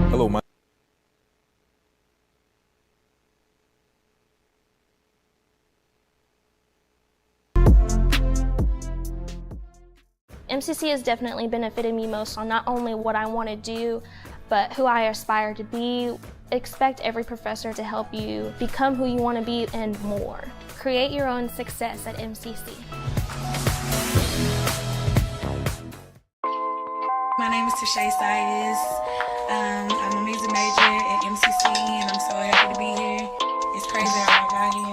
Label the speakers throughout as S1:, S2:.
S1: Hello, my
S2: MCC has definitely benefited me most on not only what I want to do, but who I aspire to be. Expect every professor to help you become who you want to be and more. Create your own success at MCC.
S3: My name is Tashay Sayas. I'm a music major at MCC, and I'm so happy to be here. It's crazy how I got here.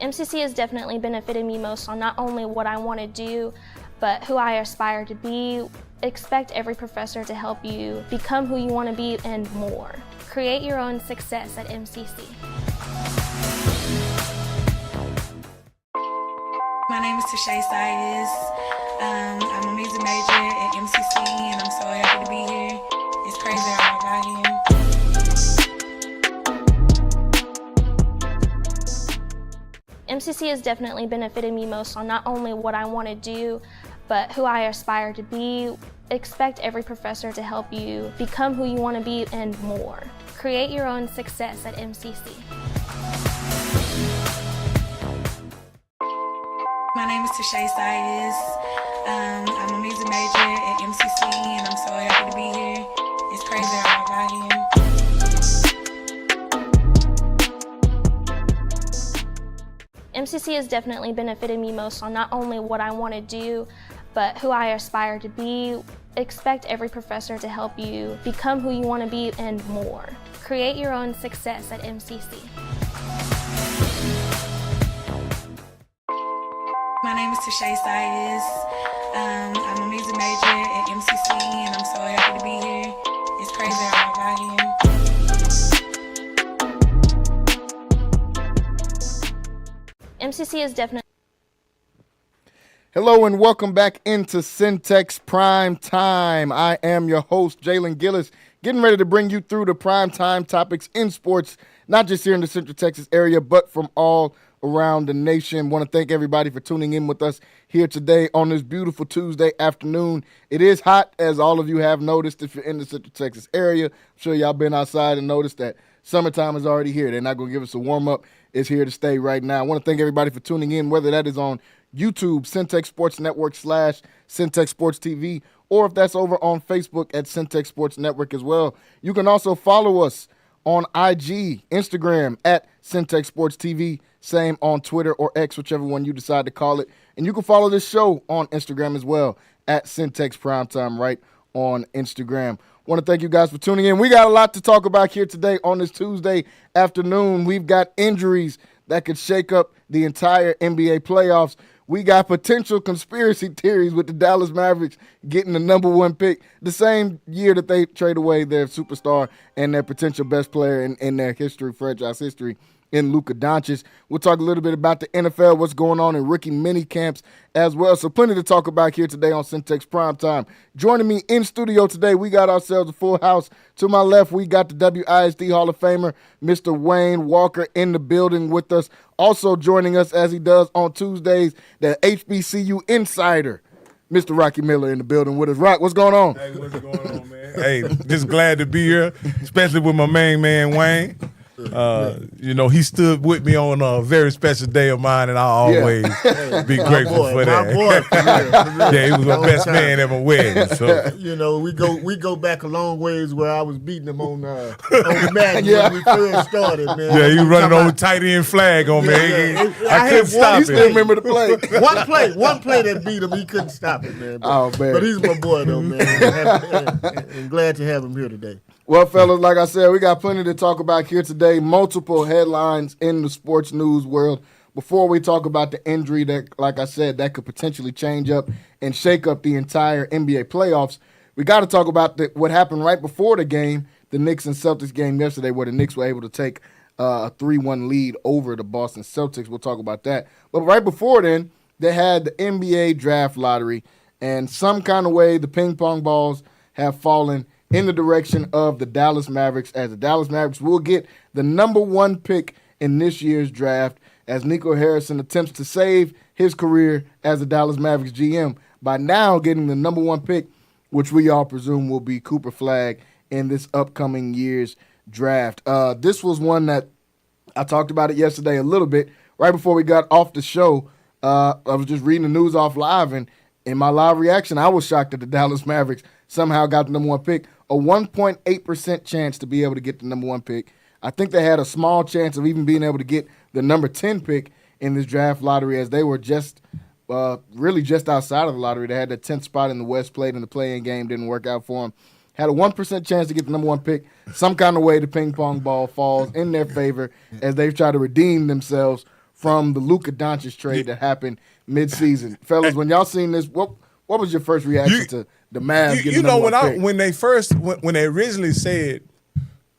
S2: MCC has definitely benefited me most on not only what I want to do, but who I aspire to be. Expect every professor to help you become who you want to be and more. Create your own success at MCC.
S3: My name is Tashay Sayas. I'm a music major at MCC, and I'm so happy to be here. It's crazy how I got here.
S2: MCC has definitely benefited me most on not only what I want to do, but who I aspire to be. Expect every professor to help you become who you want to be and more. Create your own success at MCC.
S3: My name is Tashay Sayas. I'm a music major at MCC, and I'm so happy to be here. It's crazy how I got here.
S2: MCC has definitely benefited me most on not only what I want to do, but who I aspire to be. Expect every professor to help you become who you want to be and more. Create your own success at MCC.
S3: My name is Tashay Sayas. I'm a music major at MCC, and I'm so happy to be here. It's crazy how I got here.
S2: MCC is definitely.
S4: Hello and welcome back into Centex Primetime. I am your host, Jalen Gillis, getting ready to bring you through the primetime topics in sports, not just here in the Central Texas area, but from all around the nation. Want to thank everybody for tuning in with us here today on this beautiful Tuesday afternoon. It is hot, as all of you have noticed if you're in the Central Texas area. I'm sure y'all been outside and noticed that summertime is already here. They're not going to give us a warm-up. It's here to stay right now. I want to thank everybody for tuning in, whether that is on YouTube, Centex Sports Network / Centex Sports TV, or if that's over on Facebook at Centex Sports Network as well. You can also follow us on IG, Instagram at Centex Sports TV, same on Twitter or X, whichever one you decide to call it. And you can follow this show on Instagram as well at Centex Primetime right on Instagram. Want to thank you guys for tuning in. We got a lot to talk about here today on this Tuesday afternoon. We've got injuries that could shake up the entire NBA playoffs. We got potential conspiracy theories with the Dallas Mavericks getting the number one pick the same year that they trade away their superstar and their potential best player in their history, franchise history, in Luka Doncic. We'll talk a little bit about the NFL, what's going on in rookie mini camps as well. So plenty to talk about here today on Centex Primetime. Joining me in studio today, we got ourselves a full house. To my left, we got the WISD Hall of Famer, Mr. Wayne Walker, in the building with us. Also joining us, as he does on Tuesdays, the HBCU insider, Mr. Rocky Miller, in the building with us. Rock, what's going on?
S5: Hey, what's going on, man? Hey, just glad to be here, especially with my main man, Wayne. He stood with me on a very special day of mine, and I always be grateful for that.
S6: My boy, for real.
S5: Yeah, he was my best man at my wedding. So
S6: we go back a long ways where I was beating him on Madden when we first started, man.
S5: Yeah, he was running on tight end flag on me. I couldn't stop
S4: He
S5: it.
S4: still remember the play.
S6: one play that beat him, he couldn't stop it, man.
S4: Oh, man.
S6: But he's my boy, though, man. And glad to have him here today.
S4: Well, fellas, like I said, we got plenty to talk about here today. Multiple headlines in the sports news world. Before we talk about the injury that, like I said, that could potentially change up and shake up the entire NBA playoffs, we got to talk about what happened right before the game, the Knicks and Celtics game yesterday, where the Knicks were able to take a 3-1 lead over the Boston Celtics. We'll talk about that. But right before then, they had the NBA draft lottery, and some kind of way the ping pong balls have fallen in the direction of the Dallas Mavericks, as the Dallas Mavericks will get the number one pick in this year's draft, as Nico Harrison attempts to save his career as the Dallas Mavericks GM by now getting the number 1 pick, which we all presume will be Cooper Flagg in this upcoming year's draft. This was one that I talked about it yesterday a little bit. Right before we got off the show, I was just reading the news off live, and in my live reaction, I was shocked that the Dallas Mavericks somehow got the number 1 pick. A 1.8% chance to be able to get the number 1 pick. I think they had a small chance of even being able to get the number 10 pick in this draft lottery, as they were just really just outside of the lottery. They had the 10th spot in the West, played in the play-in game, didn't work out for them. Had a 1% chance to get the number 1 pick. Some kind of way the ping pong ball falls in their favor as they've tried to redeem themselves from the Luka Doncic trade that happened mid-season. Fellas, when y'all seen this, what was your first reaction to the Mavs getting the number 1 pick?
S5: When they originally said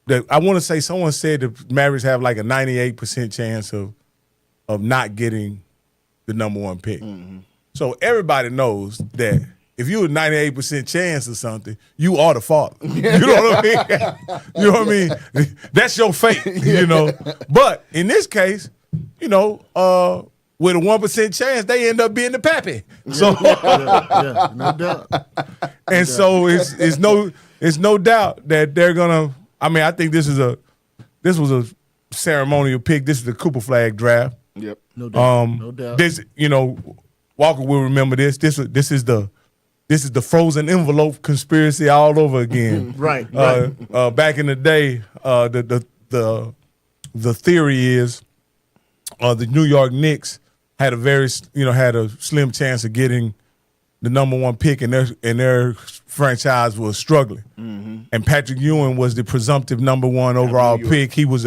S5: that, I want to say someone said the Mavericks have like a 98% chance of not getting the number 1 pick. Mm-hmm. So everybody knows that if you a 98% chance of something, you are the father. You know what I mean? You know what I mean? That's your fate, you know. But in this case, you know, with a 1% chance, they end up being the pappy. So,
S6: no doubt.
S5: And so it's no doubt that they're gonna. I mean, I think this was a ceremonial pick. This is the Cooper Flagg draft.
S4: Yep,
S6: no doubt. No doubt.
S5: This, you know, Walker will remember this. This is the frozen envelope conspiracy all over again.
S6: Right.
S5: Back in the day, the theory is the New York Knicks had a slim chance of getting the number 1 pick, and their franchise was struggling. Mm-hmm. And Patrick Ewing was the presumptive number 1 overall pick. He was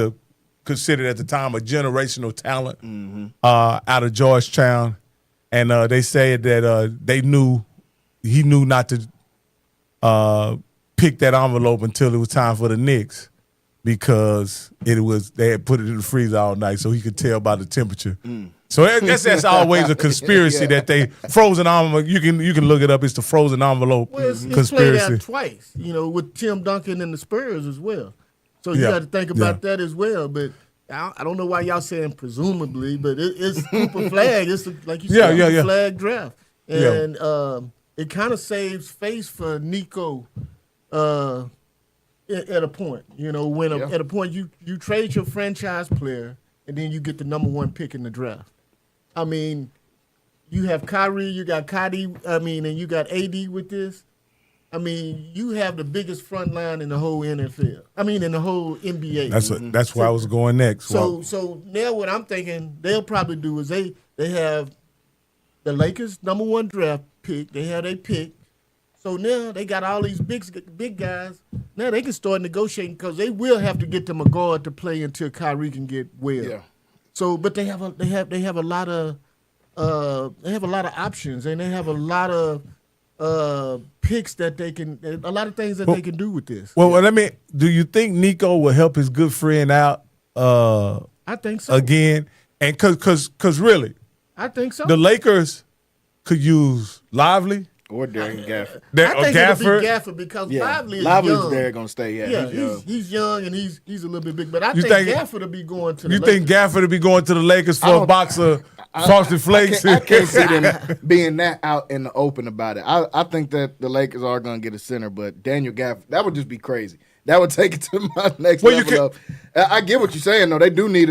S5: considered at the time a generational talent out of Georgetown, and they said that he knew not to pick that envelope until it was time for the Knicks, because they had put it in the freezer all night so he could tell by the temperature. So that's always a conspiracy that they frozen envelope. You can look it up. It's the frozen envelope conspiracy.
S6: It's played out twice, you know, with Tim Duncan and the Spurs as well. So you got to think about that as well. But I don't know why y'all saying presumably, but it's Cooper Flagg. It's like you said, Cooper Flagg draft, and it kind of saves face for Nico. At a point, you know, at a point you trade your franchise player and then you get the number 1 pick in the draft. I mean, you have Kyrie, you got Kyrie, and you got AD with this. I mean, you have the biggest front line in the whole NFL. In the whole NBA.
S5: That's where I was going next.
S6: So now what I'm thinking they'll probably do is they have the Lakers number 1 draft pick. They have their pick. So now they got all these big guys. Now they can start negotiating, because they will have to get them a guard to play until Kyrie can get well. Yeah. So, but they have a lot of options, and they have a lot of picks that they can, a lot of things that they can do with this.
S5: Well, do you think Nico will help his good friend out?
S6: I think so.
S5: Again, and because really,
S6: I think so.
S5: The Lakers could use Lively.
S4: Or Darian Gafford.
S6: I think it'll be Gafford, because Lively's young.
S4: There gonna stay.
S6: He's young and he's a little bit big. But I think Gafford will be going to the Lakers.
S5: You think Gafford will be going to the Lakers for a box of Frosted Flakes?
S4: I can't see them being that out in the open about it. I think that the Lakers are gonna get a center, but Daniel Gafford, that would just be crazy. That would take it to my next level. I get what you're saying though. They do need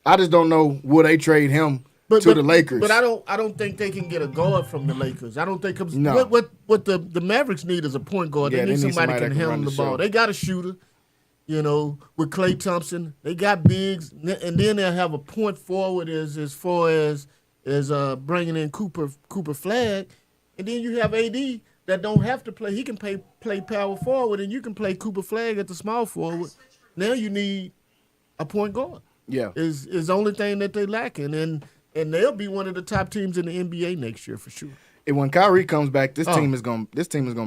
S4: I just don't know, will they trade him to the Lakers?
S6: But I don't think they can get a guard from the Lakers. I don't think what the Mavericks need is a point guard. They need somebody that can handle the ball. They got a shooter, you know, with Klay Thompson. They got bigs, and then they'll have a point forward as far as bringing in Cooper Flagg, and then you have AD that don't have to play. He can play power forward, and you can play Cooper Flagg at the small forward. Now you need a point guard.
S4: Yeah,
S6: is the only thing that they lacking, and they'll be one of the top teams in the NBA next year for sure.
S4: And when Kyrie comes back, this team is gonna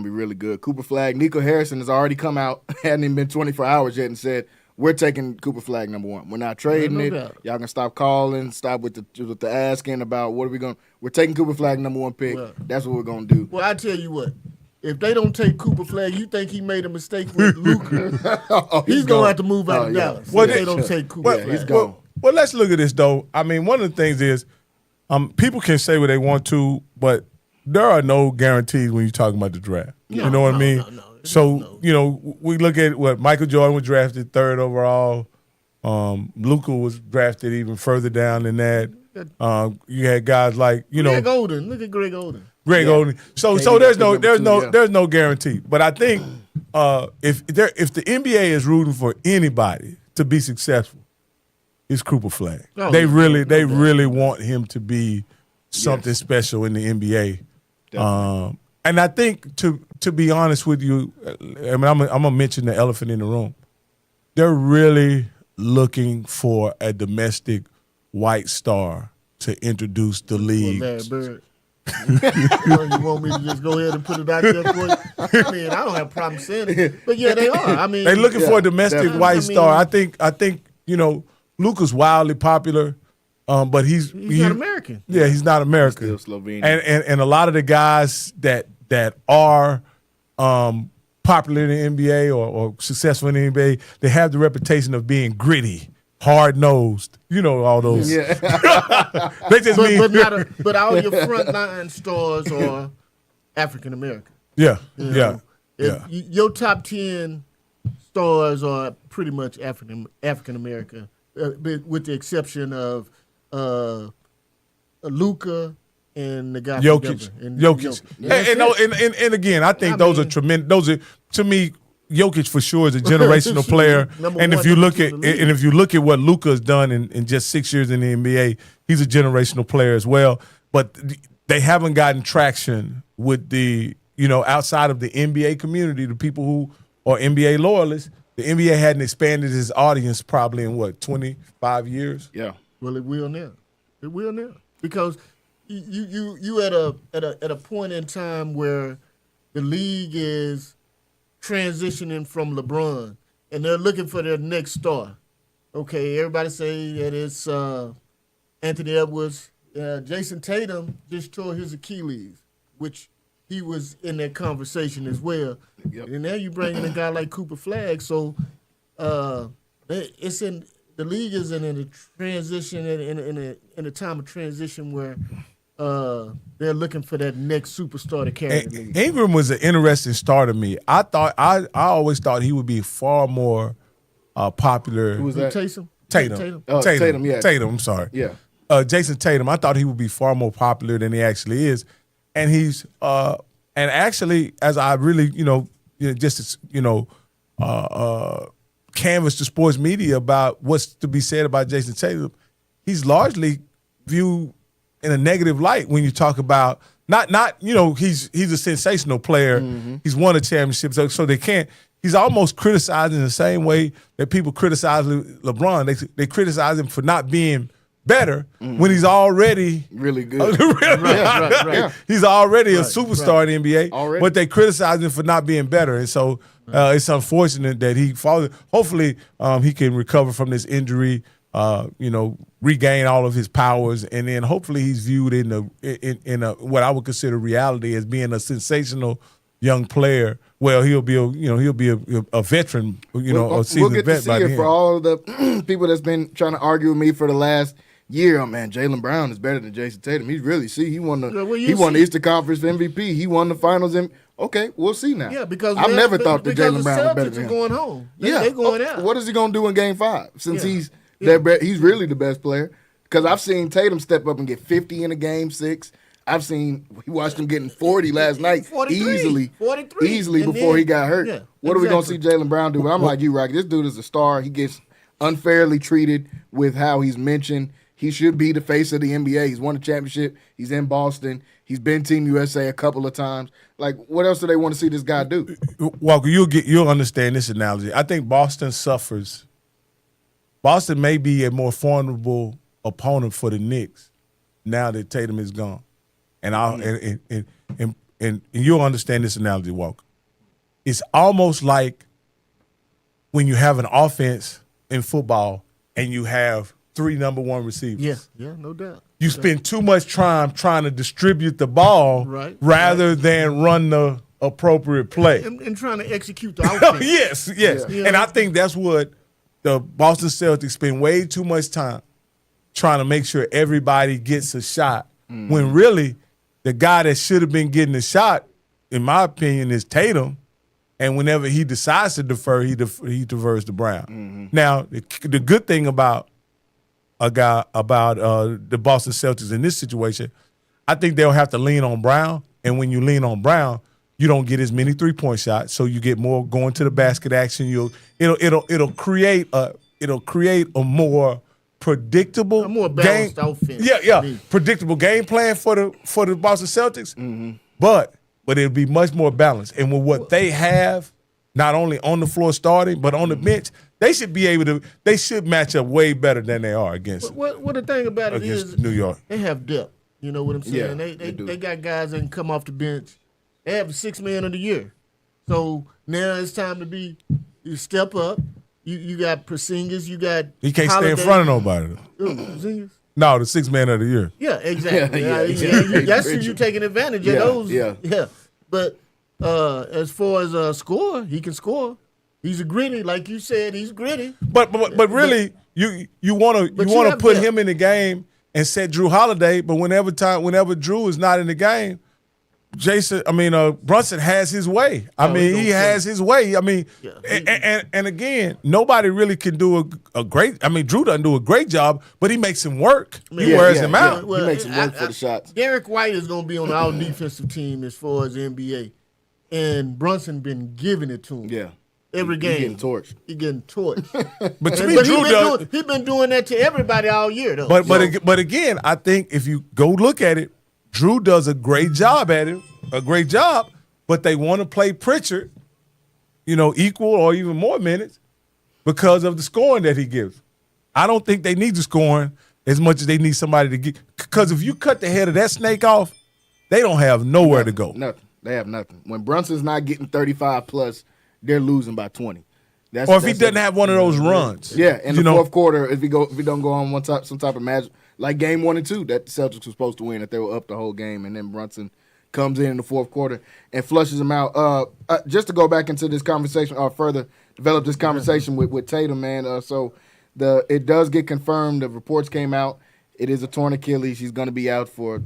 S4: be really good. Cooper Flagg, Nico Harrison has already come out, hadn't even been 24 hours yet, and said, we're taking Cooper Flagg number 1. We're not trading it. Doubt. Y'all can stop calling, stop with the asking about what are we going. We're taking Cooper Flagg number 1 pick. Well, that's what we're gonna do.
S6: Well, I tell you what. If they don't take Cooper Flagg, you think he made a mistake with Luka? He's gonna have to move out of Dallas. Well, if they don't take Cooper Flagg.
S4: He's gone.
S5: Well, let's look at this though. I mean, one of the things is, people can say what they want to, but there are no guarantees when you're talking about the draft. You know what I mean?
S6: No.
S5: So, we look at what Michael Jordan was drafted 3rd overall. Luka was drafted even further down than that. You had guys like,
S6: Greg Oden. Look at Greg Oden.
S5: Oden. So there's no guarantee. But I think if the NBA is rooting for anybody to be successful, it's Cooper Flag. They really want him to be something special in the NBA. And I think to be honest with you, I'm gonna mention the elephant in the room. They're really looking for a domestic white star to introduce the league.
S6: Larry Bird. You want me to just go ahead and put it out there for you? I mean, I don't have a problem saying it, but yeah, they are. I mean,
S5: they're looking for a domestic white star. I think Luka's wildly popular, but he's
S6: not American.
S5: Yeah, he's not American.
S4: He's still Slovenian.
S5: And a lot of the guys that are popular in the NBA or successful in the NBA, they have the reputation of being gritty, hard-nosed. All those.
S6: Yeah.
S5: They just
S6: but all your frontline stars are African American.
S5: Yeah,
S6: Your top 10 stars are pretty much African American, with the exception of Luka and the guy
S5: Jokic. And again, I think those are tremendous. Those are, to me, Jokic for sure is a generational player. And if you look at what Luka has done in just 6 years in the NBA, he's a generational player as well. But they haven't gotten traction with the outside of the NBA community, the people who are NBA loyalists. The NBA hadn't expanded its audience probably in 25 years.
S4: Yeah.
S6: Well, it will now. Because you at a point in time where the league is transitioning from LeBron and they're looking for their next star. Okay, everybody say that it's Anthony Edwards. Jason Tatum just tore his Achilles, which he was in that conversation as well. Yep. And now you bring in a guy like Cooper Flag, so the league is in a transition in a time of transition where they're looking for that next superstar to carry the league.
S5: Ingram was an interesting star to me. I always thought he would be far more popular.
S6: Who was that?
S5: Tatum.
S4: Tatum.
S5: I'm sorry.
S4: Yeah.
S5: Jason Tatum. I thought he would be far more popular than he actually is, and he's and actually, as I really canvass the sports media about what's to be said about Jason Tatum, he's largely viewed in a negative light when you talk about he's a sensational player. Mm-hmm. He's won a championship, so they can't. He's almost criticized in the same way that people criticize LeBron. They criticize him for not being better when he's already
S4: really good.
S5: Right. Yeah. He's already a superstar in the NBA, but they criticize him for not being better. And so it's unfortunate that he falls. Hopefully he can recover from this injury, regain all of his powers, and then hopefully he's viewed in a what I would consider reality as being a sensational young player. Well, he'll be a veteran, a seasoned
S4: we'll get
S5: vet
S4: to see
S5: by
S4: it
S5: then.
S4: For all of the people that's been trying to argue with me for the last year. Man, Jalen Brown is better than Jason Tatum. He won the Eastern Conference MVP. He won the Finals. Okay, we'll see now.
S6: Yeah, because
S4: I've never thought that Jalen Brown was better than him.
S6: Going home. They're going out.
S4: What is he going to do in Game 5? Since he's really the best player. Because I've seen Tatum step up and get 50 in a Game 6. We watched him getting 40 last night
S6: 43
S4: before he got hurt. Yeah, what are we going to see Jalen Brown do? But I'm like you, Rocky. This dude is a star. He gets unfairly treated with how he's mentioned. He should be the face of the NBA. He's won a championship. He's in Boston. He's been Team USA a couple of times. Like, what else do they want to see this guy do?
S5: Walker, you'll understand this analogy. I think Boston suffers. Boston may be a more formidable opponent for the Knicks now that Tatum is gone. And you'll understand this analogy, Walker. It's almost like when you have an offense in football and you have 3 number 1 receivers.
S6: Yeah, no doubt.
S5: You spend too much time trying to distribute the ball rather than run the appropriate play.
S6: And trying to execute the offense.
S5: Yes. Yeah. And I think that's what the Boston Celtics spend way too much time trying to make sure everybody gets a shot when really the guy that should have been getting the shot, in my opinion, is Tatum. And whenever he decides to defer, he defers to Brown. Mm-hmm. Now, the good thing about the Boston Celtics in this situation, I think they'll have to lean on Brown. And when you lean on Brown, you don't get as many 3-point shots, so you get more going to the basket action. It'll create a more predictable,
S6: a more balanced offense.
S5: Predictable game plan for the Boston Celtics. Mm-hmm. But it'll be much more balanced. And with what they have, not only on the floor starting, but on the bench, they should match up way better than they are against.
S6: What the thing about it is,
S5: New York,
S6: they have depth. You know what I'm saying?
S4: Yeah,
S6: they got guys that can come off the bench. They have a 6th man of the year. So now it's time to you step up. You got Porzingis, you got
S5: he can't stay in front of nobody.
S6: Porzingis?
S5: No, the 6th man of the year.
S6: Yeah, exactly. That's who you taking advantage of those. Yeah. But as far as score, he can score. He's a gritty, like you said. He's gritty.
S5: But really, you want to put him in the game and set Drew Holiday. But whenever Drew is not in the game, Brunson has his way. He has his way. And again, nobody really can do a great. Drew doesn't do a great job, but he makes him work. He wears him out.
S6: Well,
S4: he makes him work for the shots.
S6: Derek White is going to be on our defensive team as far as the NBA, and Brunson been giving it to him.
S4: Yeah.
S6: Every game.
S4: He getting torched.
S5: But to me, Drew
S6: he's been doing that to everybody all year, though.
S5: But again, I think if you go look at it, Drew does a great job at it. But they want to play Pritchard, equal or even more minutes because of the scoring that he gives. I don't think they need the scoring as much as they need somebody to get. Because if you cut the head of that snake off, they don't have nowhere to go.
S4: Nothing. They have nothing. When Brunson's not getting 35 plus, they're losing by 20.
S5: Or if he doesn't have one of those runs.
S4: Yeah, in the fourth quarter, if we don't go on some type of magic, like game 1 and 2 that the Celtics were supposed to win, that they were up the whole game, and then Brunson comes in the fourth quarter and flushes them out. Just to go back into this conversation or further develop this conversation with Tatum, man. So it does get confirmed. The reports came out. It is a torn Achilles. He's going to be out for,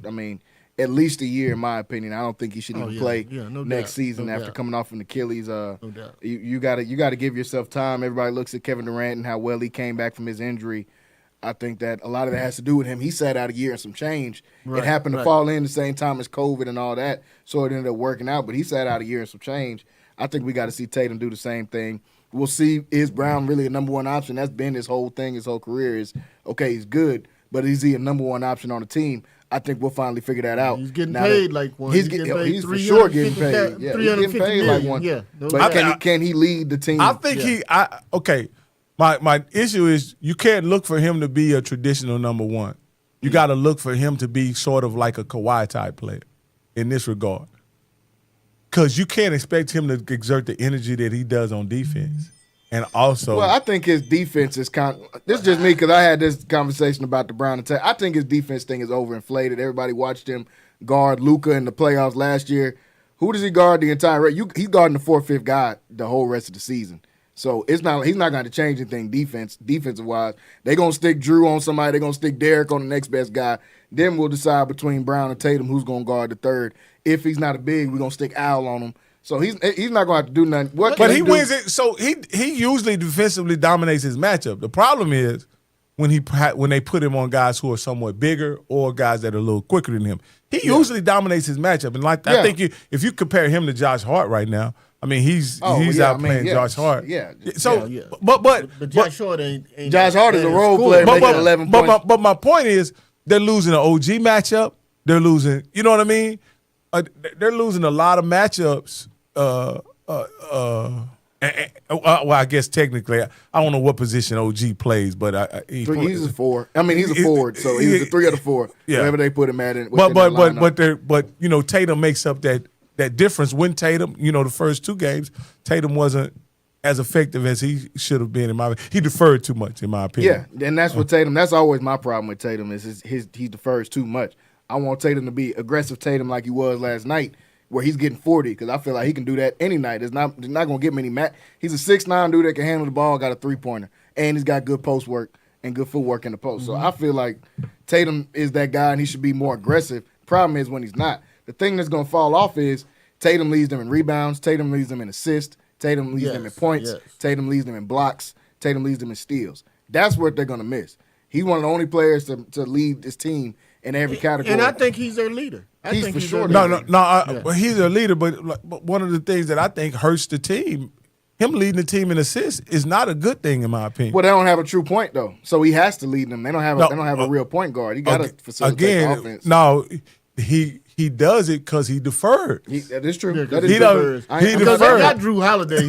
S4: at least a year, in my opinion. I don't think he should even play next season after coming off an Achilles. No doubt. You got to give yourself time. Everybody looks at Kevin Durant and how well he came back from his injury. I think that a lot of that has to do with him. He sat out a year and some change. It happened to fall in the same time as COVID and all that, so it ended up working out. But he sat out a year and some change. I think we got to see Tatum do the same thing. We'll see, is Brown really a number one option? That's been his whole thing, his whole career is, okay, he's good, but is he a number one option on the team? I think we'll finally figure that out.
S6: He's getting paid like one.
S4: He's for sure getting paid. Yeah, he's getting paid like one.
S6: Yeah,
S4: but can he lead the team?
S5: I think okay. My issue is you can't look for him to be a traditional number one. You got to look for him to be sort of like a Kawhi type player in this regard. Because you can't expect him to exert the energy that he does on defense. And also,
S4: well, I think his defense is this is just me because I had this conversation about the Brown and Tatum. I think his defense thing is overinflated. Everybody watched him guard Luka in the playoffs last year. Who does he guard the entire he's guarding the 4th, 5th guy the whole rest of the season. So he's not going to change anything defensive wise. They're going to stick Drew on somebody. They're going to stick Derek on the next best guy. Then we'll decide between Brown and Tatum who's going to guard the third. If he's not a big, we're going to stick Al on him. So he's not going to have to do nothing.
S5: But he wins it. So he usually defensively dominates his matchup. The problem is when they put him on guys who are somewhat bigger or guys that are a little quicker than him. He usually dominates his matchup. And I think if you compare him to Josh Hart right now, he's outplaying Josh Hart.
S4: Yeah.
S5: So,
S6: but Josh Hart ain't
S4: Josh Hart is a role player making 11 points.
S5: But my point is, they're losing an OG matchup. They're losing, you know what I mean? They're losing a lot of matchups. Well, I guess technically, I don't know what position OG plays, but
S4: he's a 4. He's a forward, so he's the 3 or the 4. Yeah. Wherever they put him at.
S5: But Tatum makes up that difference. When Tatum, the first 2 games, Tatum wasn't as effective as he should have been. He deferred too much, in my opinion.
S4: Yeah, and that's what Tatum. That's always my problem with Tatum is he defers too much. I want Tatum to be aggressive Tatum like he was last night, where he's getting 40 because I feel like he can do that any night. It's not going to get many He's a 6'9" dude that can handle the ball, got a 3-pointer, and he's got good post work and good footwork in the post. So I feel like Tatum is that guy, and he should be more aggressive. Problem is when he's not. The thing that's going to fall off is Tatum leads them in rebounds. Tatum leads them in assists. Tatum leads them in points. Tatum leads them in blocks. Tatum leads them in steals. That's what they're going to miss. He's one of the only players to lead this team in every category.
S6: And I think he's their leader.
S4: He's for sure.
S5: Well, he's their leader, but one of the things that I think hurts the team, him leading the team in assists, is not a good thing in my opinion.
S4: Well, they don't have a true point though, so he has to lead them. They don't have a real point guard. He got to facilitate the offense.
S5: No, he does it because he deferred.
S4: That is true.
S6: Yeah,
S5: he
S6: defers.
S5: Because
S6: they got Drew Holiday.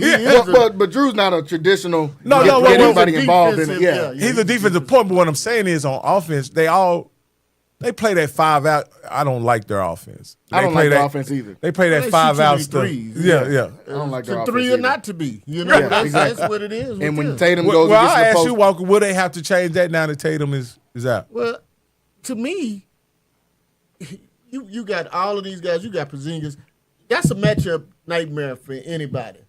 S4: But Drew's not a traditional.
S5: Get
S4: everybody involved in it. Yeah,
S5: he's a defensive point. But what I'm saying is, on offense, they play that 5 out. I don't like their offense.
S4: I don't like their offense either.
S5: They play that 5 out stuff.
S6: Yeah.
S4: I don't like their offense.
S6: Three or not to be. That's what it is.
S4: And when Tatum goes,
S5: well, I ask you, Walker, will they have to change that now that Tatum is out?
S6: Well, to me, you got all of these guys. You got Porzingis. That's a matchup nightmare for anybody.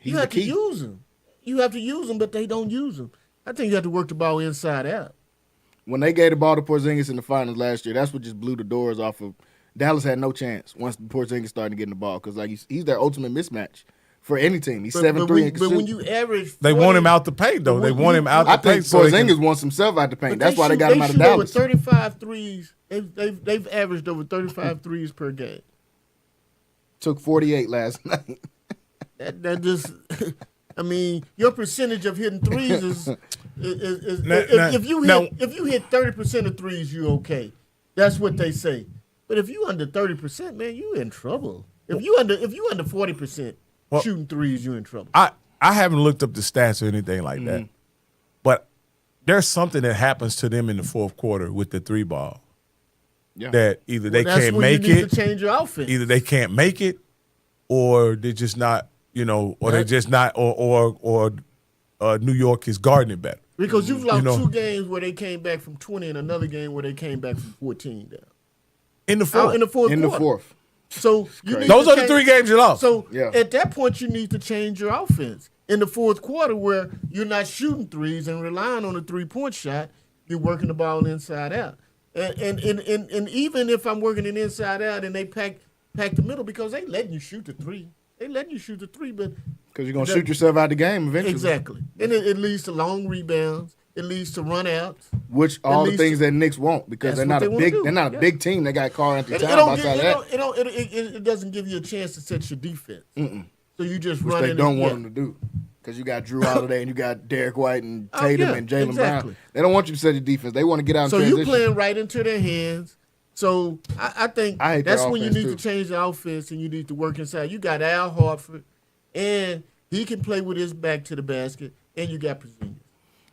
S6: You have to use them. You have to use them, but they don't use them. I think you have to work the ball inside out.
S4: When they gave the ball to Porzingis in the finals last year, that's what just blew the doors off of. Dallas had no chance once Porzingis started getting the ball because he's their ultimate mismatch for any team. He's 7'3".
S6: But when you average, 40,
S5: they want him out the paint though. They want him out the paint.
S4: I think Porzingis wants himself out the paint. That's why they got him out of Dallas.
S6: Over 35 threes. They've averaged over 35 threes per game.
S4: Took 48 last night.
S6: That just. I mean, your percentage of hitting threes is if you hit 30% of threes, you okay. That's what they say. But if you under 30%, man, you in trouble. If you under 40% shooting threes, you in trouble.
S5: I haven't looked up the stats or anything like that, but there's something that happens to them in the fourth quarter with the 3 ball. Yeah. That either they can't make
S6: you need
S5: it,
S6: to change your offense.
S5: Either they can't make it, or they're just not. Or they're just not, or New York is guarding it better.
S6: Because you've lost 2 games where they came back from 20 and another game where they came back from 14 down.
S5: In the fourth.
S6: In the fourth. So
S5: those are the 3 games you lost.
S6: So at that point, you need to change your offense. In the fourth quarter where you're not shooting threes and relying on a 3-point shot, you're working the ball inside out. And even if I'm working it inside out and they pack the middle because they letting you shoot the 3. They letting you shoot the 3, but
S4: because you're gonna shoot yourself out the game eventually.
S6: Exactly, and it leads to long rebounds. It leads to run outs,
S4: which all the things that Knicks won't because they're not a big. They're not a big team. They got Karl-Anthony Towns outside that.
S6: It doesn't give you a chance to set your defense. So you just run.
S4: Which they don't want them to do because you got Drew Holiday and you got Derek White and Tatum and Jalen Brown. They don't want you to set your defense. They want to get out.
S6: So you're playing right into their hands. So I think that's when you need to change the offense and you need to work inside. You got Al Horford, and he can play with his back to the basket, and you got Porzingis.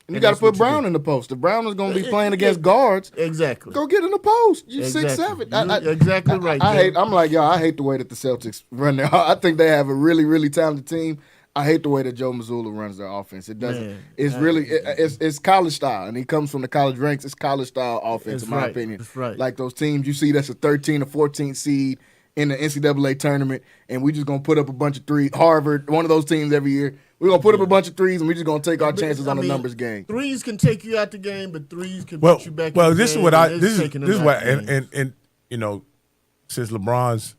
S4: And you got to put Brown in the post. If Brown is going to be playing against guards, go get in the post. You're 6'7".
S6: Exactly right.
S4: I'm like, y'all, I hate the way that the Celtics run their. I think they have a really, really talented team. I hate the way that Joe Mazzulla runs their offense. It doesn't. Man, it's college style, and he comes from the college ranks. It's college style offense, in my opinion.
S6: That's right.
S4: Like those teams you see that's a 13 or 14 seed in the NCAA tournament, and we just gonna put up a bunch of threes. Harvard, one of those teams every year. We're gonna put up a bunch of threes, and we're just gonna take our chances on the numbers game.
S6: Threes can take you out the game, but threes can put you back.
S5: Well,
S6: in the
S5: this
S6: game,
S5: is what
S6: and
S5: since LeBron's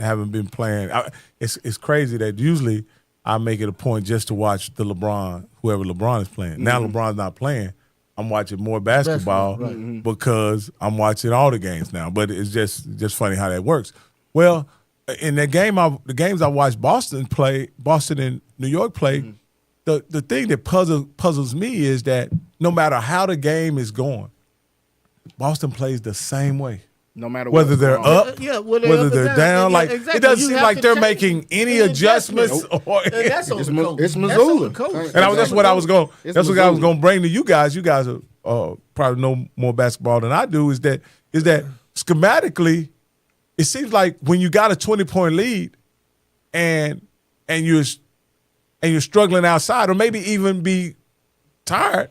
S5: haven't been playing, it's crazy that usually I make it a point just to watch whoever LeBron is playing. Now LeBron's not playing. I'm watching more basketball because I'm watching all the games now. But it's just funny how that works. Well, in that game, the games I watched Boston and New York play, the thing that puzzles me is that no matter how the game is going, Boston plays the same way.
S4: No matter
S5: whether they're up, whether they're down, like
S6: exactly.
S5: It doesn't seem like they're making any adjustments. Or
S6: and that's on the coach.
S4: It's Mazzulla.
S5: And that's what I was going. That's what I was going to bring to you guys. You guys are probably know more basketball than I do. Is that schematically, it seems like when you got a 20-point lead, and you're struggling outside, or maybe even be tired,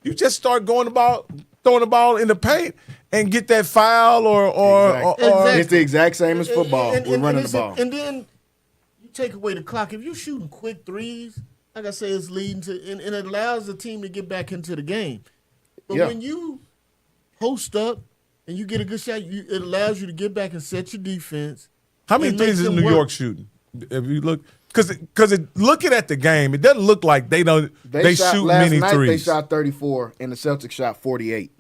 S5: you just start throwing the ball in the paint and get that foul or
S4: it's the exact same as football. We're running the ball.
S6: And then you take away the clock. If you're shooting quick threes, like I say, it's leading to and it allows the team to get back into the game. But when you post up and you get a good shot, it allows you to get back and set your defense.
S5: How many threes is New York shooting? If you look, because looking at the game, it doesn't look like they shoot many threes.
S4: They shot 34, and the Celtics shot 48.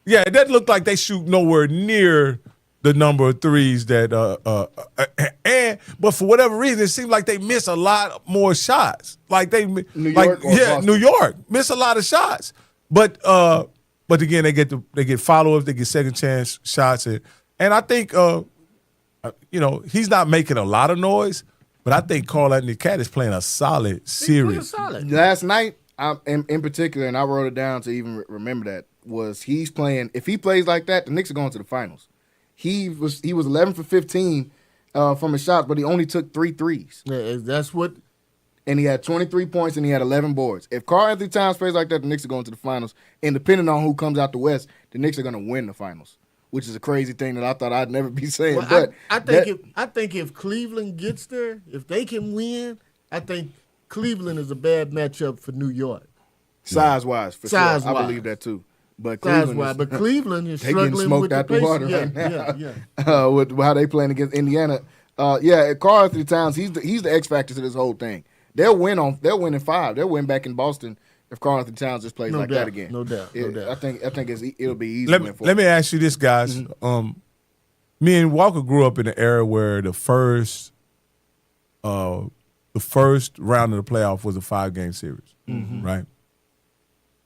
S5: Yeah, it doesn't look like they shoot nowhere near the number of threes that but for whatever reason, it seems like they miss a lot more shots. Like
S4: New York
S5: miss a lot of shots. But again, they get follow-ups, they get second chance shots, and I think he's not making a lot of noise, but I think Karl-Anthony Cat is playing a solid series.
S4: Last night, in particular, and I wrote it down to even remember that, was he's playing. If he plays like that, the Knicks are going to the finals. He was 11 for 15 from his shots, but he only took 3 threes.
S6: Yeah, that's what.
S4: And he had 23 points and he had 11 boards. If Karl-Anthony Towns plays like that, the Knicks are going to the finals. And depending on who comes out the West, the Knicks are going to win the finals, which is a crazy thing that I thought I'd never be saying.
S6: Well,
S4: but
S6: I think if Cleveland gets there, if they can win, I think Cleveland is a bad matchup for New York.
S4: Size-wise, for sure. I believe that too. But
S6: Cleveland is struggling
S4: smoked
S6: with
S4: out
S6: the
S4: water
S6: right
S4: now. With how they playing against Indiana. Karl-Anthony Towns, he's the X factor to this whole thing. They'll win in 5. They'll win back in Boston if Karl-Anthony Towns just plays that again.
S6: No doubt.
S4: I think it'll be easy.
S5: Let me ask you this, guys. Mm-hmm. Me and Walker grew up in an era where the first round of the playoff was a 5-game series, right?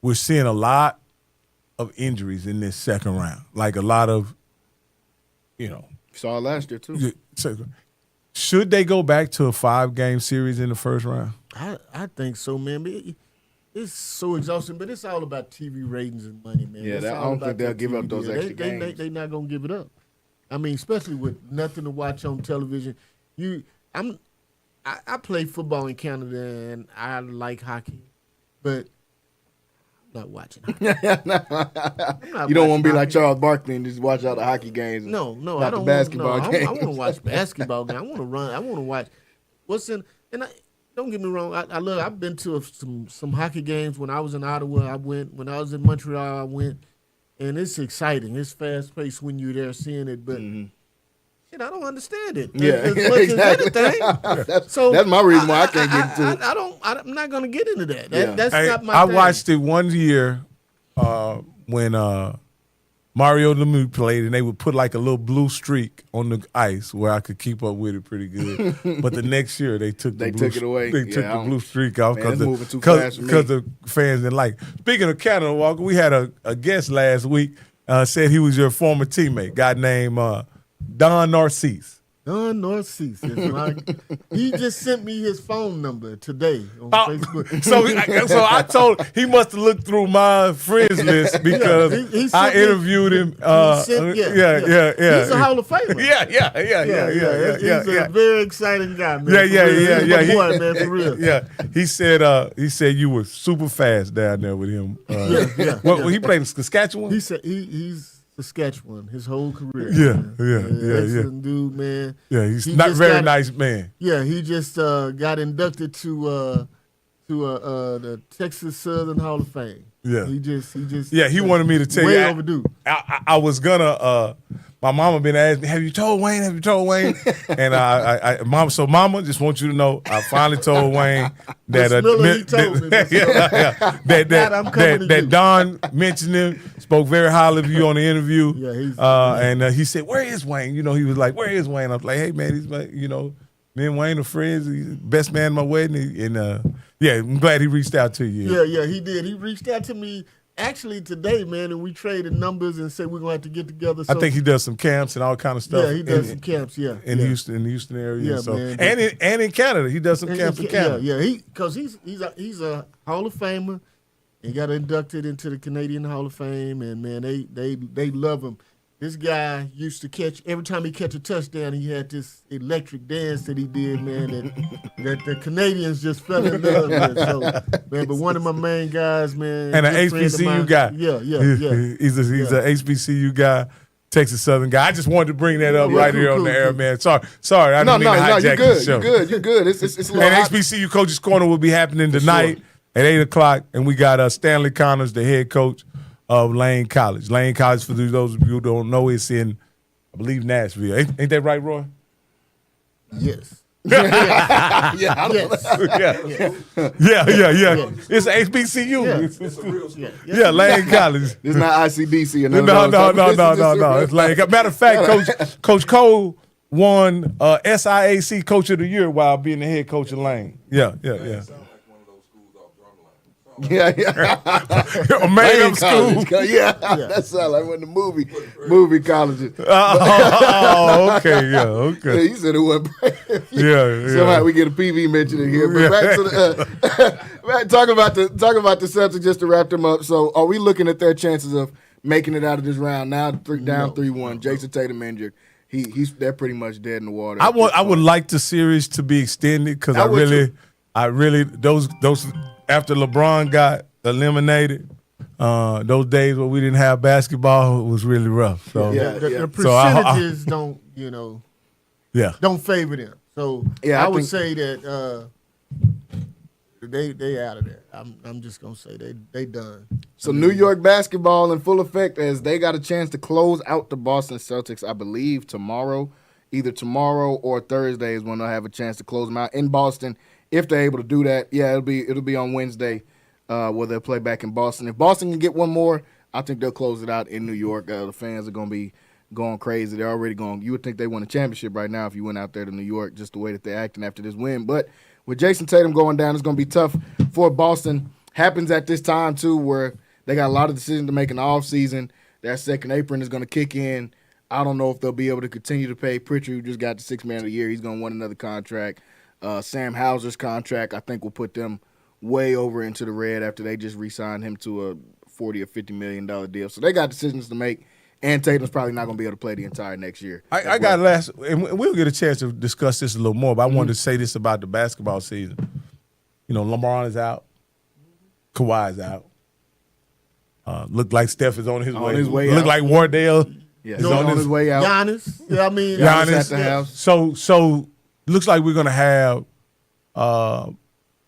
S5: We're seeing a lot of injuries in this second round, like a lot of,
S4: saw it last year too.
S5: Should they go back to a 5-game series in the first round?
S6: I think so, man. It's so exhausting, but it's all about TV ratings and money, man.
S4: Yeah, I don't think they'll give up those extra games.
S6: They're not gonna give it up. I mean, especially with nothing to watch on television. I play football in Canada and I like hockey, but I'm not watching hockey.
S4: You don't want to be like Charles Barkley and just watch all the hockey games.
S6: No,
S4: I don't. Basketball games.
S6: I want to watch basketball games. I want to run. I want to watch what's in. And don't get me wrong. I've been to some hockey games when I was in Ottawa. I went when I was in Montreal. I went, and it's exciting. It's fast paced when you're there seeing it, but. Shit, I don't understand it.
S4: Yeah,
S6: as much
S4: exactly.
S6: as anything.
S4: That's my reason why I can't get into it.
S6: I'm not going to get into that. That's not my thing.
S5: I watched it one year when Mario Lemieux played, and they would put like a little blue streak on the ice where I could keep up with it pretty good. But the next year they took the blue streak off because the fans didn't like. Speaking of Canada, Walker, we had a guest last week said he was your former teammate, guy named Don Narcisse.
S6: Don Narcisse. He just sent me his phone number today on Facebook.
S5: So I told he must have looked through my friends list because I interviewed him. He's
S6: a Hall of Famer.
S5: He's
S6: a very exciting guy, man.
S5: Yeah.
S6: Boy, man, for real.
S5: Yeah. He said you were super fast down there with him. He played in Saskatchewan.
S6: He said he's Saskatchewan his whole career.
S5: Yeah.
S6: Dude, man.
S5: Yeah, he's not very nice man.
S6: Yeah, he just got inducted to the Texas Southern Hall of Fame.
S5: Yeah,
S6: he just.
S5: Yeah, he wanted me to tell you.
S6: Way overdue.
S5: I was gonna. My mama been asking me, "Have you told Wayne? Have you told Wayne?" And Mama, just want you to know, I finally told Wayne that that Don mentioned him, spoke very highly of you on the interview. And he said, "Where is Wayne?" He was like, "Where is Wayne?" I was like, "Hey man, he's me and Wayne are friends. He's the best man at my wedding." And I'm glad he reached out to you.
S6: Yeah, he did. He reached out to me. Actually, today, man, and we traded numbers and said we're going to have to get together. So.
S5: I think he does some camps and all kind of stuff.
S6: Yeah, he does some camps. In
S5: Houston area.
S6: Yeah, man.
S5: And in Canada, he does some camps in Canada.
S6: Yeah. Because he's a Hall of Famer. He got inducted into the Canadian Hall of Fame, and man, they love him. This guy used to catch, every time he catch a touchdown, he had this electric dance that he did, man, that the Canadians just fell in love with. So, man, but one of my main guys, man.
S5: And an HBCU guy.
S6: Yeah.
S5: He's an HBCU guy, Texas Southern guy. I just wanted to bring that up here on the air, man. Sorry, I didn't mean to hijack the show.
S4: You're good. It's a little
S5: and HBCU Coach's Corner will be happening tonight at 8 o'clock, and we got Stanley Connors, the head coach of Lane College. Lane College, for those of you who don't know, it's in, I believe, Nashville. Ain't that right, Roy?
S6: Yes.
S4: Yeah.
S5: Yeah. It's HBCU. It's a real school. Yeah, Lane College.
S4: It's not ICDC or
S5: No. It's Lane. Matter of fact, Coach Cole won SIAC Coach of the Year while being the head coach of Lane. Yeah.
S4: Yeah.
S5: A made-up school.
S4: Yeah, that sounds like one of the movie colleges.
S5: Okay.
S4: Yeah, you said it wasn't.
S5: Yeah.
S4: Somehow we get a PV mention in here. But back to the talking about the Celtics just to wrap them up. So, are we looking at their chances of making it out of this round now? Down 3-1. Jason Tatum injured. They're pretty much dead in the water.
S5: I would like the series to be extended because I really those after LeBron got eliminated, those days where we didn't have basketball was really rough. So
S6: the percentages don't favor them. So I would say that they out of there. I'm just gonna say they done.
S4: So New York basketball in full effect as they got a chance to close out the Boston Celtics, I believe tomorrow. Either tomorrow or Thursday is when they'll have a chance to close them out in Boston. If they're able to do that, it'll be on Wednesday where they'll play back in Boston. If Boston can get one more, I think they'll close it out in New York. The fans are going to be going crazy. They're already going. You would think they won a championship right now if you went out there to New York, just the way that they're acting after this win. But with Jason Tatum going down, it's going to be tough for Boston. Happens at this time, too, where they got a lot of decisions to make in the offseason. That second apron is going to kick in. I don't know if they'll be able to continue to pay Pritchard, who just got the Sixth Man of the Year. He's going to want another contract. Sam Hauser's contract, I think, will put them way over into the red after they just re-signed him to a $40 or $50 million deal. So they got decisions to make, and Tatum's probably not going to be able to play the entire next year.
S5: I got and we'll get a chance to discuss this a little more, but I wanted to say this about the basketball season. You know, LeBron is out. Kawhi's out. Look like Steph is on his way. Look like Wardell
S4: is on his way out.
S6: Giannis.
S4: Giannis at the house.
S5: So looks like we're gonna have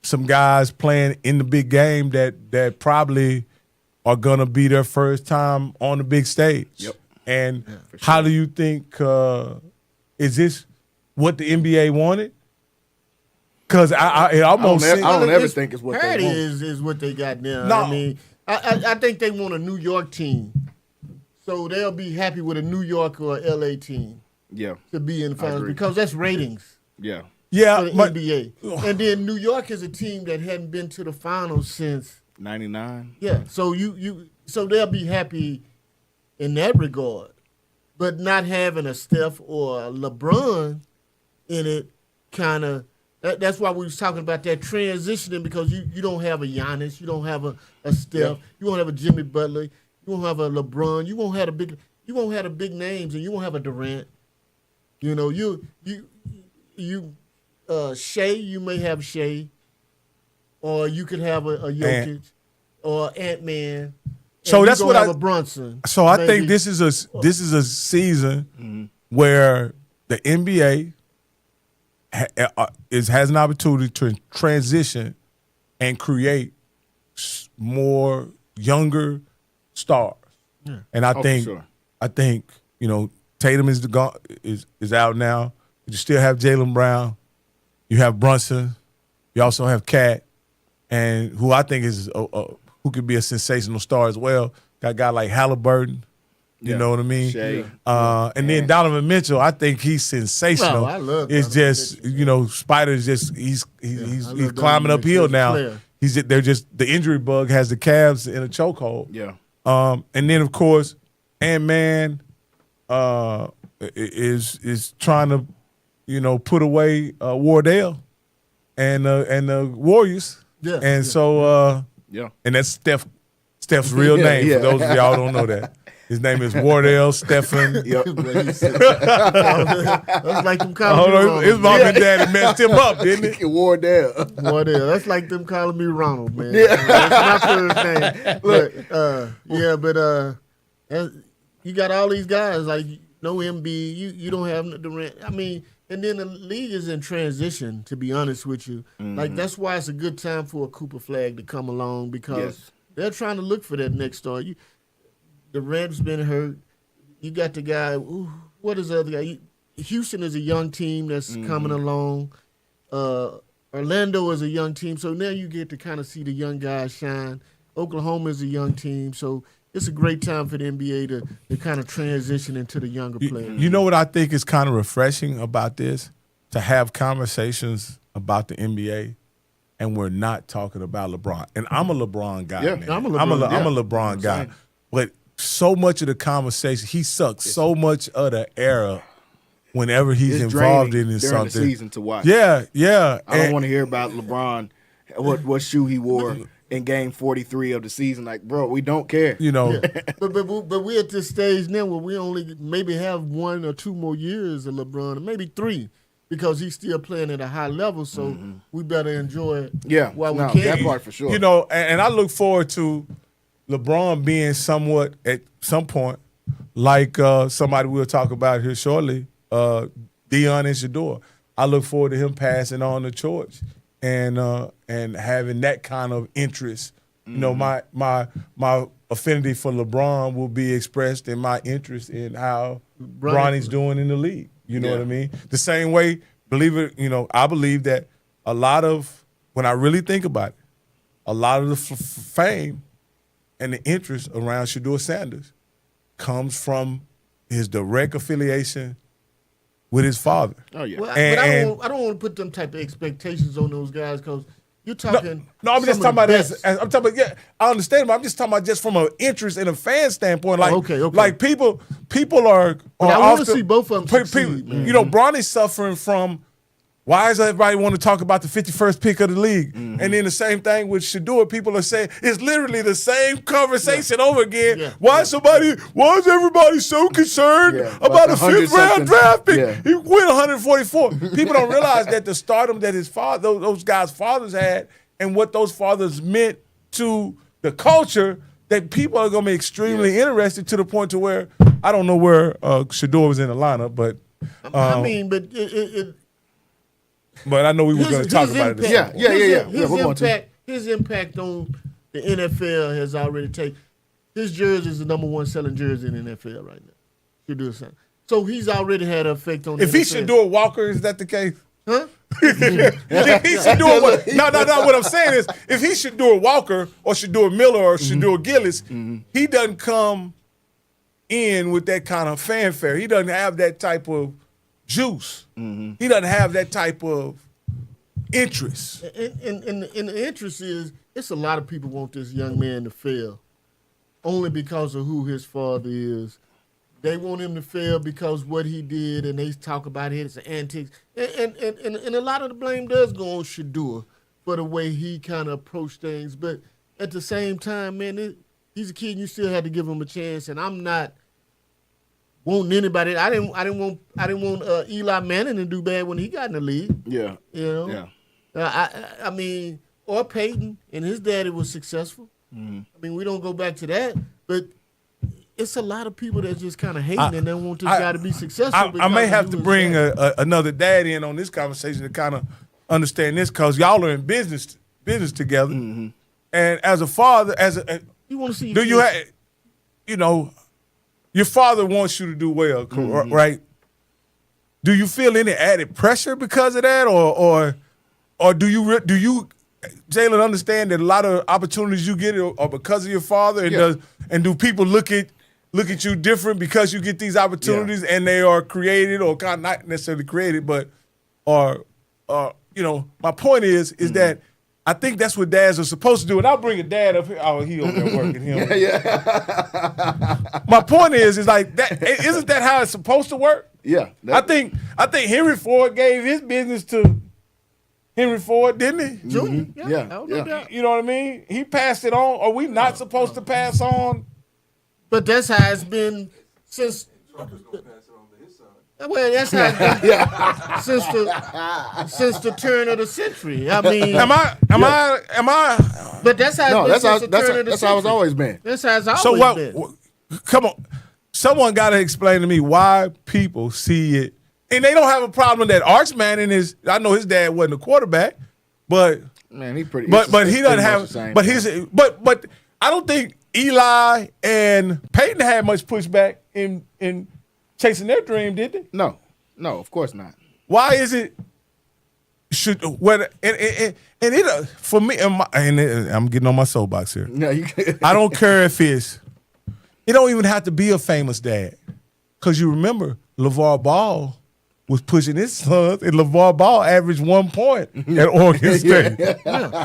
S5: some guys playing in the big game that probably are gonna be their first time on the big stage.
S4: Yep.
S5: And how do you think is this what the NBA wanted? Because I don't
S4: ever think it's what they want.
S6: is what they got now.
S5: No.
S6: I mean, I think they want a New York team, so they'll be happy with a New York or LA team.
S4: Yeah.
S6: To be in the finals because that's ratings.
S4: Yeah.
S5: Yeah,
S6: for the NBA. And then New York is a team that hadn't been to the finals since
S4: '99.
S6: Yeah, so so they'll be happy in that regard, but not having a Steph or a LeBron in it, kind of. That's why we was talking about that transitioning because you don't have a Giannis, you don't have a Steph, you won't have a Jimmy Butler, you won't have a LeBron, you won't have the big names, and you won't have a Durant. You know, Shea, you may have Shea, or you could have a Jokic or Ant-Man.
S5: So that's what
S6: have a Brunson.
S5: So I think this is a season where the NBA has an opportunity to transition and create more younger stars. Yeah. And I think you know Tatum is out now. You still have Jalen Brown. You have Brunson. You also have Cat, and who I think is who could be a sensational star as well. Got a guy like Halliburton. You know what I mean? And then Donovan Mitchell, I think he's sensational.
S6: I love
S5: it's just Mitchell. Spider's just he's climbing uphill now. They're just the injury bug has the Cavs in a chokehold.
S4: Yeah.
S5: And then of course, Ant-Man is trying to put away Wardell and the Warriors.
S6: Yeah.
S5: And so and that's Steph's real name for those of y'all who don't know that. His name is Wardell Stephen.
S6: That's like them calling me
S5: his mom and daddy messed him up, didn't it?
S6: Wardell. That's like them calling me Ronald, man. That's my first name. But you got all these guys like no Embiid. You don't have no Durant. I mean, and then the league is in transition. To be honest with you, like that's why it's a good time for a Cooper Flag to come along because they're trying to look for that next star. Durant's been hurt. You got the guy. What is the other guy? Houston is a young team that's coming along. Orlando is a young team, so now you get to kind of see the young guys shine. Oklahoma is a young team, so it's a great time for the NBA to kind of transition into the younger players.
S5: You know what I think is kind of refreshing about this? To have conversations about the NBA, and we're not talking about LeBron. And I'm a LeBron guy, man. I'm a LeBron guy. But so much of the conversation, he sucks so much of the era whenever he's involved in something.
S4: The season to watch.
S5: Yeah.
S4: I don't want to hear about LeBron, what shoe he wore in game 43 of the season. Like, bro, we don't care.
S5: You know.
S6: Yeah. But we're at this stage now where we only maybe have 1 or 2 more years of LeBron, or maybe 3, because he's still playing at a high level, so we better enjoy it while we can.
S4: That part for sure.
S5: You know, and I look forward to LeBron being somewhat at some point like somebody we'll talk about here shortly, Dion and Shador. I look forward to him passing on the torch and having that kind of interest. You know, my affinity for LeBron will be expressed in my interest in how Bronny's doing in the league. You know what I mean? The same way, I believe that a lot of, when I really think about it, a lot of the fame and the interest around Shador Sanders comes from his direct affiliation with his father.
S6: Oh yeah. Well, I don't want to put them type of expectations on those guys, because you're talking.
S5: No, I'm just talking about this. I'm talking about, I understand, but I'm just talking about just from an interest and a fan standpoint. Like, okay. Like people are.
S6: I want to see both of them succeed, man.
S5: You know, Bronny's suffering from. Why does everybody want to talk about the 51st pick of the league? And then the same thing with Shador. People are saying it's literally the same conversation over again. Yeah. Why is everybody so concerned about a 5th round draft pick? Yeah. He went 144. People don't realize that the stardom that his father, those guys' fathers had, and what those fathers meant to the culture, that people are going to be extremely interested, to the point to where I don't know where Shador was in the lineup, but but I know we were going to talk about it.
S6: His impact on the NFL has already taken. His jersey is the #1 selling jersey in the NFL right now. Shador Sanders. So he's already had an effect on.
S5: If
S6: the
S5: he
S6: NFL.
S5: Shador Walker, is that the case?
S6: Huh?
S5: If he Shador, no. What I'm saying is, if he Shador Walker or Shador Miller or Shador Gillis, he doesn't come in with that kind of fanfare. He doesn't have that type of juice. He doesn't have that type of interest.
S6: And the interest is, it's a lot of people want this young man to fail only because of who his father is. They want him to fail because what he did, and they talk about his antics. And a lot of the blame does go on Shador for the way he kind of approached things. But at the same time, man, he's a kid, and you still have to give him a chance. And I'm not wanting anybody. I didn't want Eli Manning to do bad when he got in the league.
S4: Yeah.
S6: You know? Yeah. I mean, or Peyton, and his daddy was successful. I mean, we don't go back to that, but it's a lot of people that just kind of hating and they want this guy to be successful.
S5: I may have to bring another dad in on this conversation to kind of understand this, because y'all are in business together. And as a father,
S6: you want to see,
S5: do you have, your father wants you to do well, right? Do you feel any added pressure because of that, or do you, Jalen, understand that a lot of opportunities you get are because of your father, and do people look at you different because you get these opportunities and they are created, or kind of not necessarily created, but my point is that I think that's what dads are supposed to do. And I'll bring a dad up here. Oh, he over there working him. My point is like that. Isn't that how it's supposed to work?
S4: Yeah.
S5: I think Henry Ford gave his business to Henry Ford, didn't he?
S6: Junior.
S4: Yeah.
S5: You know what I mean? He passed it on. Are we not supposed to pass on?
S6: But that's how it's been since. Well, that's how it's been since the turn of the century. I mean,
S5: am I?
S6: But that's how it's been since the turn of the century.
S4: That's how it's always been.
S6: That's how it's always been.
S5: Come on, someone got to explain to me why people see it, and they don't have a problem that Arch Manning is. I know his dad wasn't a quarterback, but
S4: man, he pretty.
S5: But he doesn't have. But I don't think Eli and Peyton had much pushback in chasing their dream, did they?
S4: No, of course not.
S5: Why is it? For me, and I'm getting on my soapbox here.
S4: No,
S5: I don't care if it don't even have to be a famous dad. Because you remember, LeVar Ball was pushing his sons, and LeVar Ball averaged 1 point at Oregon State.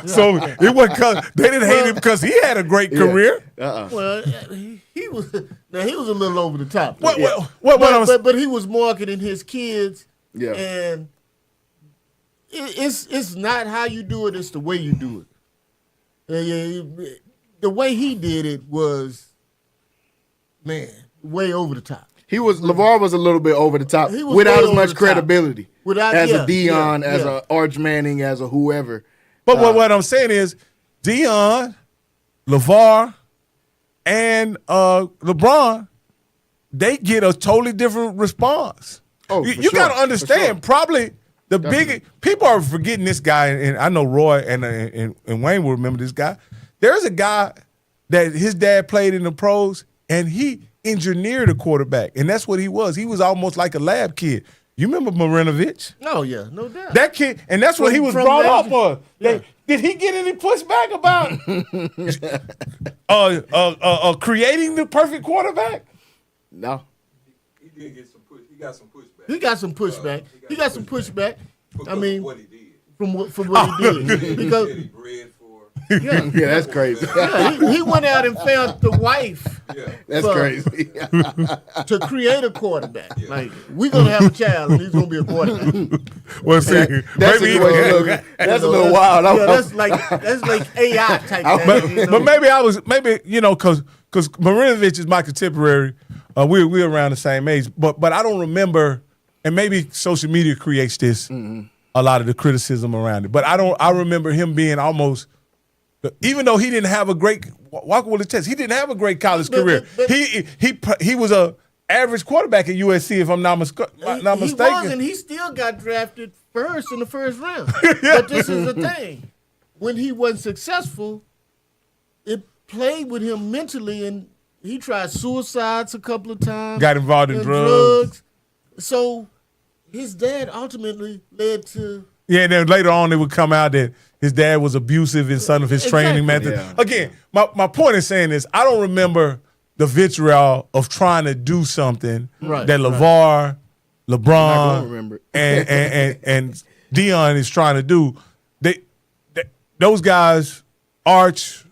S5: So it wasn't because they didn't hate him because he had a great career.
S6: Well, he was a little over the top.
S5: But
S6: he was marketing his kids, and it's not how you do it; it's the way you do it. The way he did it was, man, way over the top.
S4: LeVar was a little bit over the top without as much credibility as a Deion, as a Arch Manning, as a whoever.
S5: But what I'm saying is Deion, LeVar, and LeBron, they get a totally different response. You got to understand, probably the biggest people are forgetting this guy, and I know Roy and Wayne will remember this guy. There's a guy that his dad played in the pros, and he engineered a quarterback, and that's what he was. He was almost like a lab kid. You remember Marinovich?
S6: Oh yeah, no doubt.
S5: That kid, and that's what he was brought up for. Yeah. Did he get any pushback about creating the perfect quarterback?
S4: No.
S1: He did get some push. He got some pushback.
S6: He got some pushback. I mean,
S1: what he did.
S6: From what he did, because
S1: He bred for.
S4: Yeah, that's crazy.
S6: He went out and found the wife.
S1: Yeah.
S4: That's crazy.
S6: To create a quarterback. Yeah. Like, we're going to have a child, and he's going to be a quarterback.
S5: Well, see,
S4: that's a little wild.
S6: That's like AI type thing.
S5: But maybe because Marinovich is my contemporary. We're around the same age. But I don't remember, and maybe social media creates this, a lot of the criticism around it. But I remember him being almost, even though he didn't have a great walk with the test, he didn't have a great college career. He was a average quarterback at USC, if I'm not mistaken.
S6: He was, and he still got drafted first in the first round. But this is the thing: when he wasn't successful, it played with him mentally, and he tried suicides a couple of times.
S5: Got involved in drugs.
S6: So his dad ultimately led to.
S5: Yeah, and then later on it would come out that his dad was abusive in some of his training methods. Yeah. Again, my point is saying this: I don't remember the vitriol of trying to do something that LeVar, LeBron, and Deion is trying to do. Those guys, Archie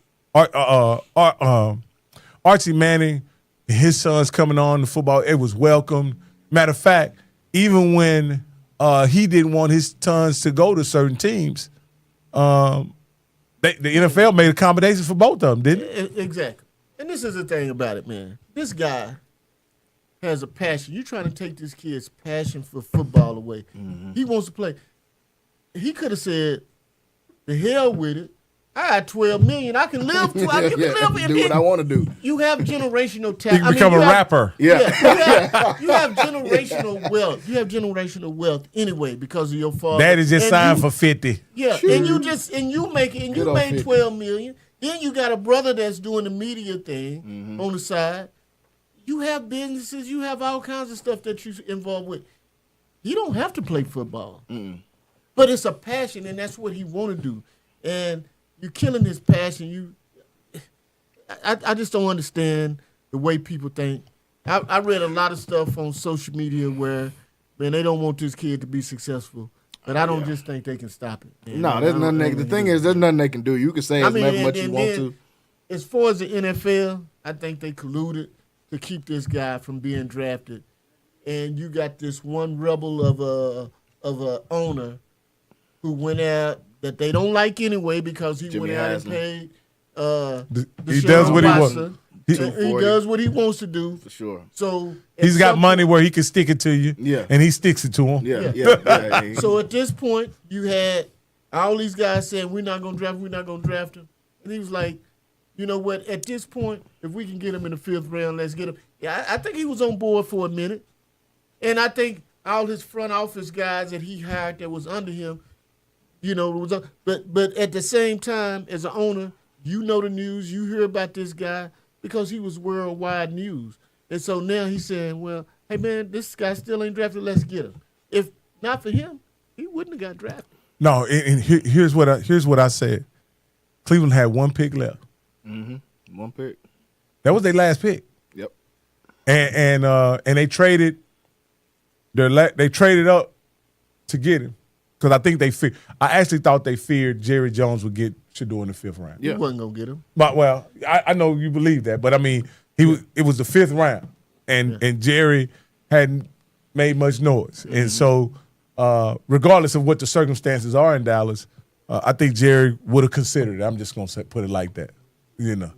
S5: Manning, his sons coming on the football, it was welcomed. Matter of fact, even when he didn't want his sons to go to certain teams, the NFL made accommodations for both of them, didn't it?
S6: Exactly. And this is the thing about it, man. This guy has a passion. You're trying to take this kid's passion for football away. Mm-hmm. He wants to play. He could have said, the hell with it. I got $12 million. I can live.
S4: Do what I want to do.
S6: You have generational talent.
S5: You can become a rapper.
S6: You have generational wealth. You have generational wealth anyway because of your father.
S5: Daddy just signed for 50.
S6: Yeah, sure. and you made $12 million. Then you got a brother that's doing the media thing on the side. You have businesses. You have all kinds of stuff that you're involved with. You don't have to play football, but it's a passion, and that's what he want to do. And you're killing his passion. I just don't understand the way people think. I read a lot of stuff on social media where, man, they don't want this kid to be successful. But I don't just think they can stop it. Man.
S4: No, there's nothing. The thing is, there's nothing they can do. You can say as much you want to.
S6: As far as the NFL, I think they colluded to keep this guy from being drafted. And you got this one rebel of a owner who went out that they don't like anyway because he
S4: Jimmy
S6: went out
S4: Haslam.
S6: and paid.
S5: He does what he wants.
S6: He does what he wants to do.
S4: For sure.
S6: So
S5: he's got money where he can stick it to you.
S4: Yeah.
S5: And he sticks it to him.
S4: Yeah.
S6: So at this point, you had all these guys saying, we're not going to draft him. And he was like, you know what? At this point, if we can get him in the 5th round, let's get him. Yeah, I think he was on board for a minute. And I think all his front office guys that he hired that was under him, but at the same time, as an owner, you know the news, you hear about this guy. because he was worldwide news. And so now he's saying, well, hey, man, this guy still ain't drafted. Let's get him. If not for him, he wouldn't have got drafted.
S5: No, and here's what I said. Cleveland had one pick left.
S4: Mm-hmm. One pick.
S5: That was their last pick.
S4: Yep.
S5: And they traded they traded up to get him because I think I actually thought they feared Jerry Jones would get Shador in the 5th round.
S6: Yeah. He wasn't gonna get him.
S5: But well, I know you believe that, but I mean, it was the 5th round, and Jerry hadn't made much noise, and so regardless of what the circumstances are in Dallas, I think Jerry would have considered it. I'm just gonna put it like that, you know.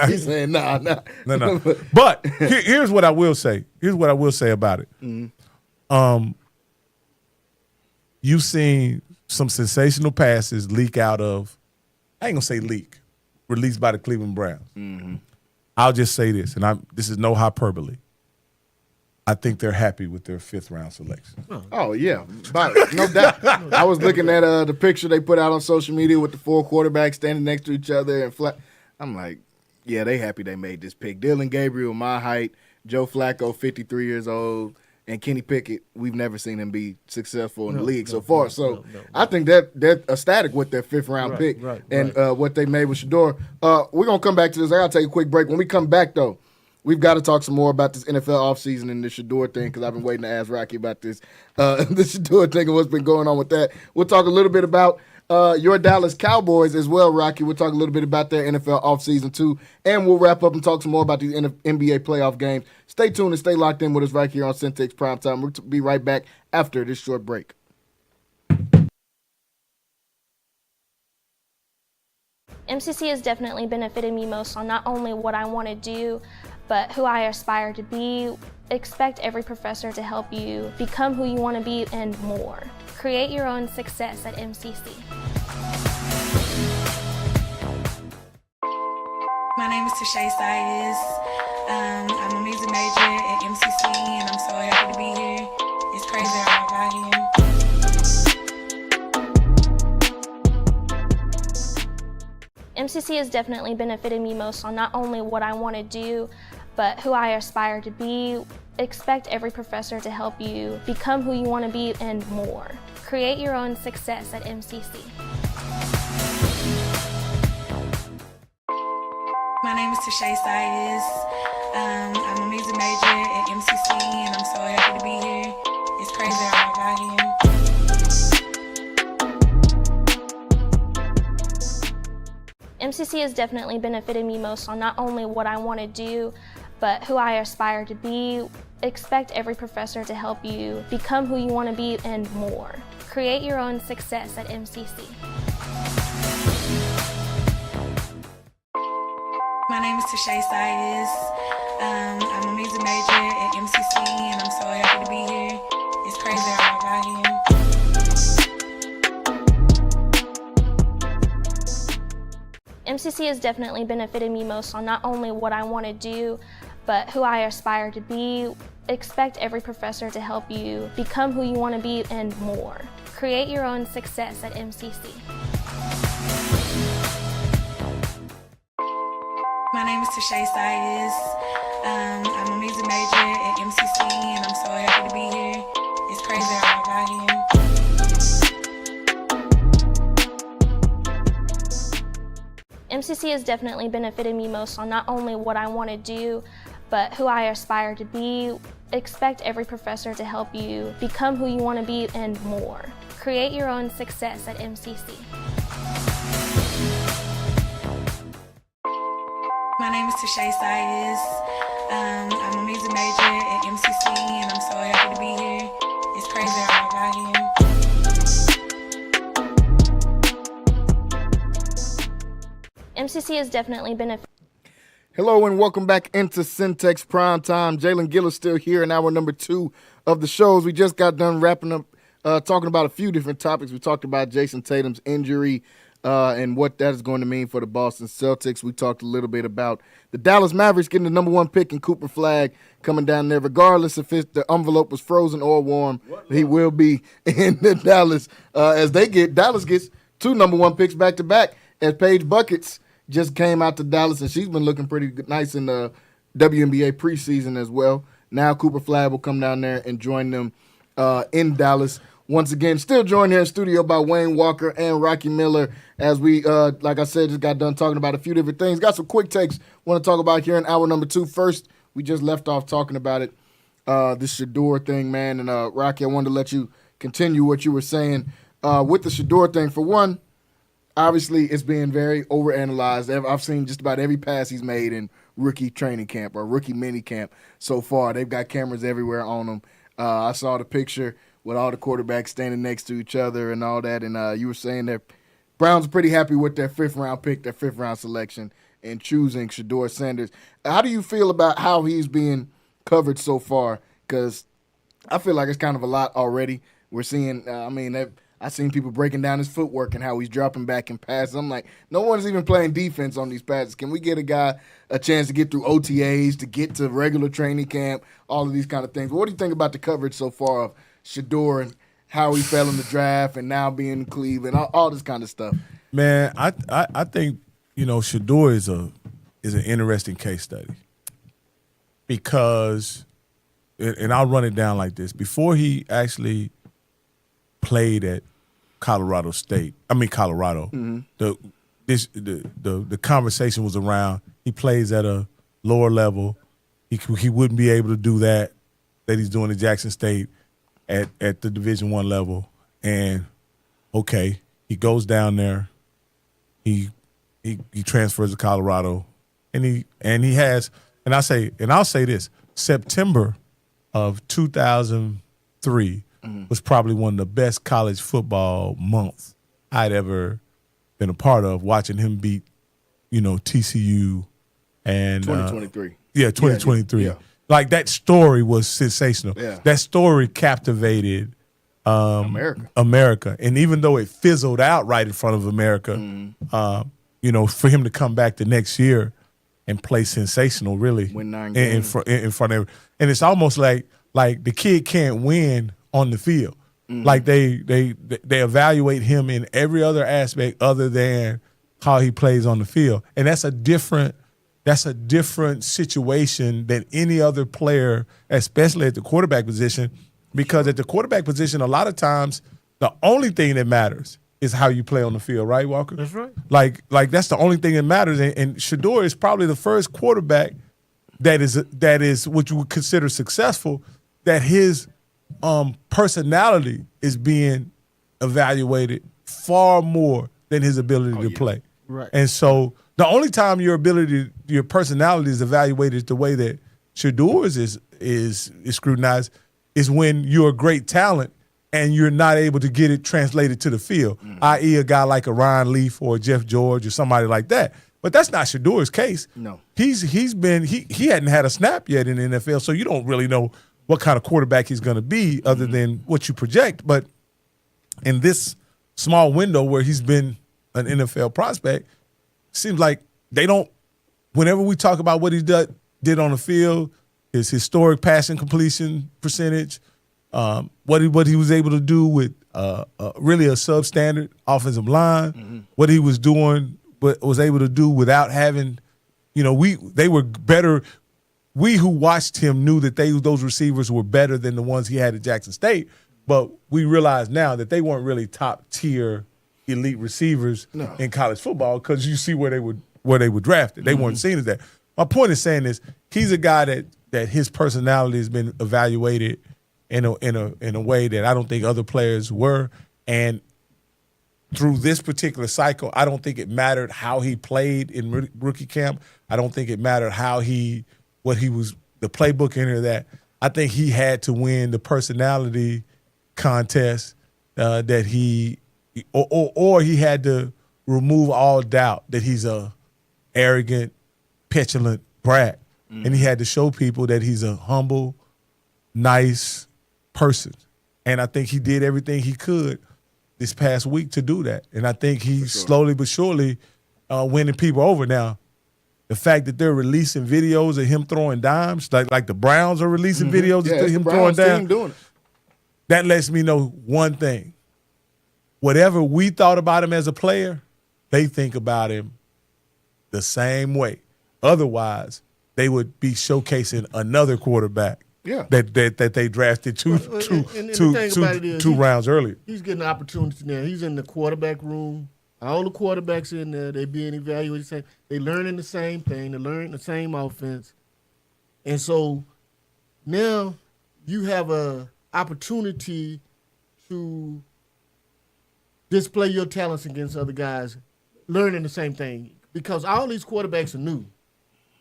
S4: He's saying nah.
S5: No. But here's what I will say. Here's what I will say about it.
S4: Mm-hmm.
S5: You've seen some sensational passes leak out of, I ain't gonna say leak, released by the Cleveland Browns.
S4: Mm-hmm.
S5: I'll just say this, and this is no hyperbole. I think they're happy with their 5th round selection.
S4: Oh yeah, no doubt. I was looking at the picture they put out on social media with the 4 quarterbacks standing next to each other and flat. I'm like, yeah, they happy they made this pick. Dylan Gabriel, my height. Joe Flacco, 53 years old. And Kenny Pickett, we've never seen him be successful in the league so far. So I think that they're ecstatic with their 5th round pick and what they made with Shador. We're going to come back to this. I got to take a quick break. When we come back, though, we've got to talk some more about this NFL offseason and the Shador thing because I've been waiting to ask Rocky about this. The Shador thing and what's been going on with that. We'll talk a little bit about your Dallas Cowboys as well, Rocky. We'll talk a little bit about their NFL offseason, too. And we'll wrap up and talk some more about these NBA playoff games. Stay tuned and stay locked in with us right here on Centex Primetime. We'll be right back after this short break.
S2: MCC has definitely benefited me most on not only what I want to do, but who I aspire to be. Expect every professor to help you become who you want to be and more. Create your own success at MCC.
S3: My name is Tashay Sayes. I'm a music major at MCC, and I'm so happy to be here. It's crazy how I got here.
S2: MCC has definitely benefited me most on not only what I want to do, but who I aspire to be. Expect every professor to help you become who you want to be and more. Create your own success at MCC.
S3: My name is Tashay Sayes. I'm a music major at MCC, and I'm so happy to be here. It's crazy how I got here.
S2: MCC has definitely benefited me most on not only what I want to do, but who I aspire to be. Expect every professor to help you become who you want to be and more. Create your own success at MCC.
S3: My name is Tashay Sayes. I'm a music major at MCC, and I'm so happy to be here. It's crazy how I got here.
S2: MCC has definitely benefited me most on not only what I want to do, but who I aspire to be. Expect every professor to help you become who you want to be and more. Create your own success at MCC.
S3: My name is Tashay Sayes. I'm a music major at MCC, and I'm so happy to be here. It's crazy how I got here.
S2: MCC has definitely benefited me most on not only what I want to do, but who I aspire to be. Expect every professor to help you become who you want to be and more. Create your own success at MCC.
S3: My name is Tashay Sayes. I'm a music major at MCC, and I'm so happy to be here. It's crazy how I got here.
S2: MCC has definitely benefited.
S4: Hello and welcome back into Centex Primetime. Jalen Gillis still here in hour number 2 of the shows. We just got done wrapping up talking about a few different topics. We talked about Jason Tatum's injury and what that is going to mean for the Boston Celtics. We talked a little bit about the Dallas Mavericks getting the number 1 pick in Cooper Flagg coming down there. Regardless if the envelope was frozen or warm, he will be in the Dallas as Dallas gets 2 number 1 picks back-to-back as Paige Buckets just came out to Dallas, and she's been looking pretty nice in the WNBA preseason as well. Now Cooper Flagg will come down there and join them in Dallas. Once again, still joined here in studio by Wayne Walker and Rocky Miller as we, like I said, just got done talking about a few different things. Got some quick takes want to talk about here in hour number 2. First, we just left off talking about it, this Shedeur thing, man. And Rocky, I wanted to let you continue what you were saying with the Shedeur thing. For one, obviously it's being very overanalyzed. I've seen just about every pass he's made in rookie training camp or rookie mini camp so far. They've got cameras everywhere on him. I saw the picture with all the quarterbacks standing next to each other and all that. And you were saying that Browns are pretty happy with their 5th-round pick, their 5th-round selection, and choosing Shedeur Sanders. How do you feel about how he's being covered so far? Because I feel like it's kind of a lot already. We're seeing, I've seen people breaking down his footwork and how he's dropping back in passes. I'm like, no one's even playing defense on these passes. Can we get a guy a chance to get through OTAs, to get to regular training camp, all of these kind of things? But what do you think about the coverage so far of Shedeur and how he fell in the draft and now being in Cleveland, all this kind of stuff?
S5: Man, I think, Shedeur is an interesting case study because, and I'll run it down like this. Before he actually played at Colorado, mm-hmm. the conversation was around he plays at a lower level. He wouldn't be able to do that he's doing at Jackson State at the Division I level. And okay, he goes down there. He transfers to Colorado, and he has, and I'll say this: September of 2003 was probably one of the best college football months I'd ever been a part of. Watching him beat, TCU and
S4: 2023.
S5: 2023.
S4: Yeah.
S5: Like that story was sensational.
S4: Yeah.
S5: That story captivated America. And even though it fizzled out right in front of America, for him to come back the next year and play sensational, really,
S4: win 9
S5: games in front of, and it's almost like the kid can't win on the field. Mm-hmm. Like they evaluate him in every other aspect other than how he plays on the field, and that's a different situation than any other player, especially at the quarterback position, because at the quarterback position, a lot of times the only thing that matters is how you play on the field, right, Walker?
S6: That's right.
S5: Like that's the only thing that matters. And Shedeur is probably the first quarterback that is what you would consider successful, that his personality is being evaluated far more than his ability to play.
S6: Right.
S5: And so the only time your personality is evaluated the way that Shedeur's is scrutinized is when you're a great talent and you're not able to get it translated to the field, i.e. a guy like a Ryan Leaf or a Jeff George or somebody like that. But that's not Shedeur's case.
S4: No.
S5: He hadn't had a snap yet in the NFL, so you don't really know what kind of quarterback he's going to be other than what you project. But in this small window where he's been an NFL prospect, seems like they don't – whenever we talk about what he did on the field, his historic passing completion percentage, what he was able to do with really a substandard offensive line, what he was doing, what was able to do without having – they were better – we who watched him knew that those receivers were better than the ones he had at Jackson State, but we realize now that they weren't really top-tier elite receivers in college football because you see where they were drafted. They weren't seen as that. My point is saying is he's a guy that his personality has been evaluated in a way that I don't think other players were, and through this particular cycle, I don't think it mattered how he played in rookie camp. I don't think it mattered what he was, the playbook any of that. I think he had to win the personality contest that he or he had to remove all doubt that he's a arrogant, petulant brat. And he had to show people that he's a humble, nice person. And I think he did everything he could this past week to do that. And I think he's slowly but surely winning people over. Now, the fact that they're releasing videos of him throwing dimes, like the Browns are releasing videos of him throwing dimes,
S4: doing it.
S5: That lets me know one thing. Whatever we thought about him as a player, they think about him the same way. Otherwise, they would be showcasing another quarterback that they drafted two rounds earlier.
S6: He's getting opportunity now. He's in the quarterback room. All the quarterbacks in there, they being evaluated. They learning the same thing. They learning the same offense. And so now you have a opportunity to display your talents against other guys, learning the same thing. Because all these quarterbacks are new.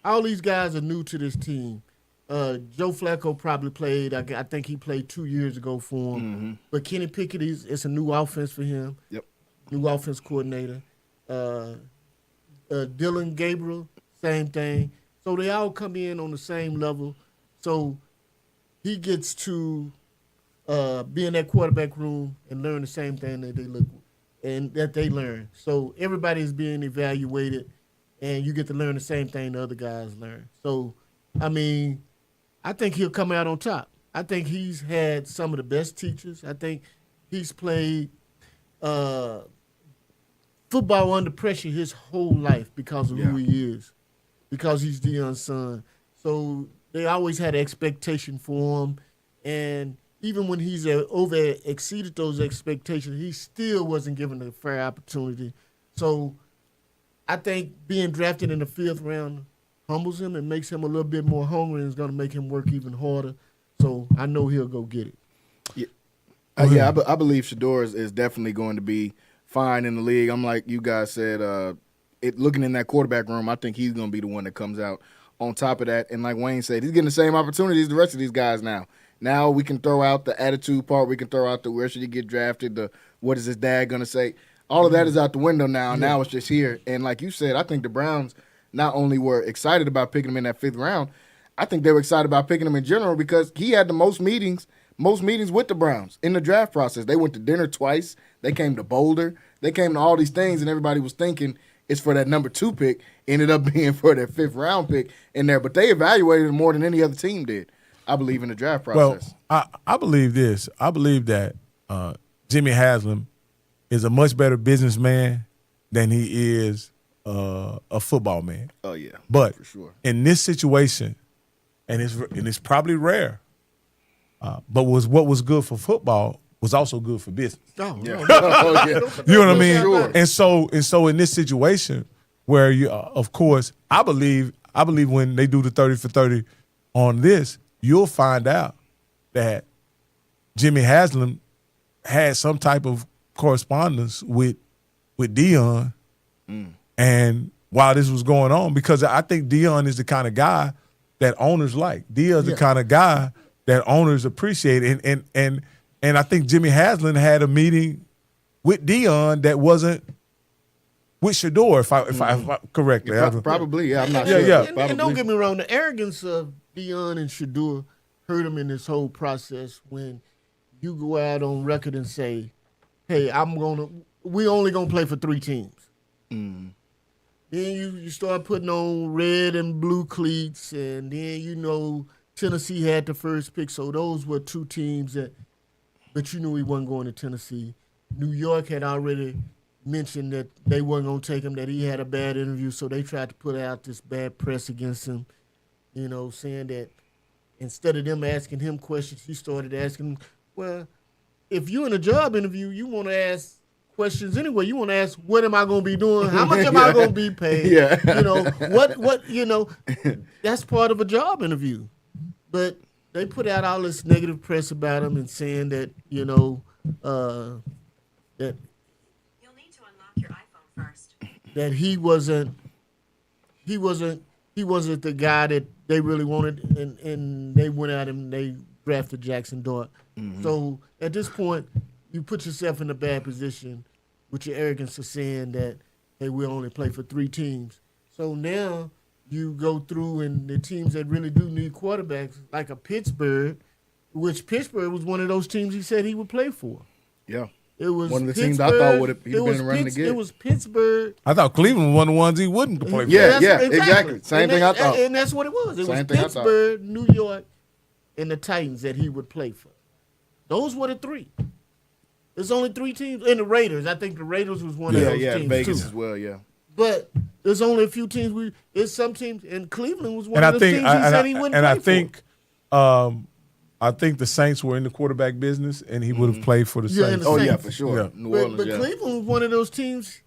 S6: All these guys are new to this team. Joe Flacco probably played. I think he played 2 years ago for him. Mm-hmm. But Kenny Pickett, it's a new offense for him. Yep. New offense coordinator. Dylan Gabriel, same thing. So they all come in on the same level. So he gets to be in that quarterback room and learn the same thing that they learn. So everybody's being evaluated, and you get to learn the same thing the other guys learn. So, I mean, I think he'll come out on top. I think he's had some of the best teachers. I think he's played football under pressure his whole life because of who he is, because he's Deion's son. So they always had an expectation for him, and even when he's exceeded those expectations, he still wasn't given a fair opportunity. So I think being drafted in the 5th round humbles him and makes him a little bit more hungry and is going to make him work even harder. So I know he'll go get it.
S4: Yeah, I believe Shedeur is definitely going to be fine in the league. I'm like you guys said, looking in that quarterback room, I think he's going to be the one that comes out on top of that. And like Wayne said, he's getting the same opportunities the rest of these guys now. Now we can throw out the attitude part. We can throw out the where should he get drafted, the what is his dad going to say. All of that is out the window now. Yeah. Now it's just here. And like you said, I think the Browns not only were excited about picking him in that 5th round, I think they were excited about picking him in general because he had the most meetings with the Browns in the draft process. They went to dinner twice. They came to Boulder. They came to all these things, and everybody was thinking it's for that number 2 pick. Ended up being for that 5th round pick in there. But they evaluated him more than any other team did, I believe, in the draft process.
S5: Well, I believe this. I believe that Jimmy Haslam is a much better businessman than he is a football man.
S4: Oh, yeah.
S5: But
S4: for sure.
S5: In this situation, and it's probably rare, but what was good for football was also good for business.
S6: Oh, yeah.
S5: You know what I mean?
S6: Sure.
S5: And so in this situation where you, of course, I believe when they do the 30 for 30 on this, you'll find out that Jimmy Haslam had some type of correspondence with Deion, and while this was going on, because I think Deion is the kind of guy that owners like. Deion's the kind of guy that owners appreciate, and I think Jimmy Haslam had a meeting with Deion that wasn't with Shedeur, if I correctly.
S4: Probably, yeah. I'm not
S5: sure.
S4: Yeah.
S6: And don't get me wrong, the arrogance of Deion and Shedeur hurt him in this whole process when you go out on record and say, hey, we only gonna play for 3 teams. Then you start putting on red and blue cleats, and then Tennessee had the first pick, so those were 2 teams but you knew he wasn't going to Tennessee. New York had already mentioned that they weren't going to take him, that he had a bad interview, so they tried to put out this bad press against him, saying that instead of them asking him questions, he started asking, well, if you're in a job interview, you want to ask questions anyway. You want to ask, what am I going to be doing? How much am I going to be paid? That's part of a job interview. But they put out all this negative press about him and saying that, that you'll
S7: need to unlock your iPhone first.
S6: That he wasn't the guy that they really wanted, and they went at him and they drafted Jackson Dart. Mm-hmm. So at this point, you put yourself in a bad position with your arrogance of saying that, hey, we only play for 3 teams. So now you go through, and the teams that really do need quarterbacks, like a Pittsburgh, which Pittsburgh was one of those teams he said he would play for.
S4: Yeah.
S6: It was
S4: one of the teams I thought would have been running to get.
S6: It was Pittsburgh.
S5: I thought Cleveland was one of the ones he wouldn't play for.
S4: Yeah, exactly. Same thing I thought.
S6: And that's what it was. It was Pittsburgh, New York, and the Titans that he would play for. Those were the 3. There's only 3 teams. And the Raiders. I think the Raiders was one of those teams,
S4: Vegas
S6: too.
S4: as well, yeah.
S6: But there's only a few teams. It's some teams, and Cleveland was one of those teams he said he wouldn't play for.
S5: I think the Saints were in the quarterback business, and he would have played for the Saints.
S4: Oh yeah, for sure.
S5: Yeah.
S4: New Orleans.
S6: But Cleveland was one of those teams.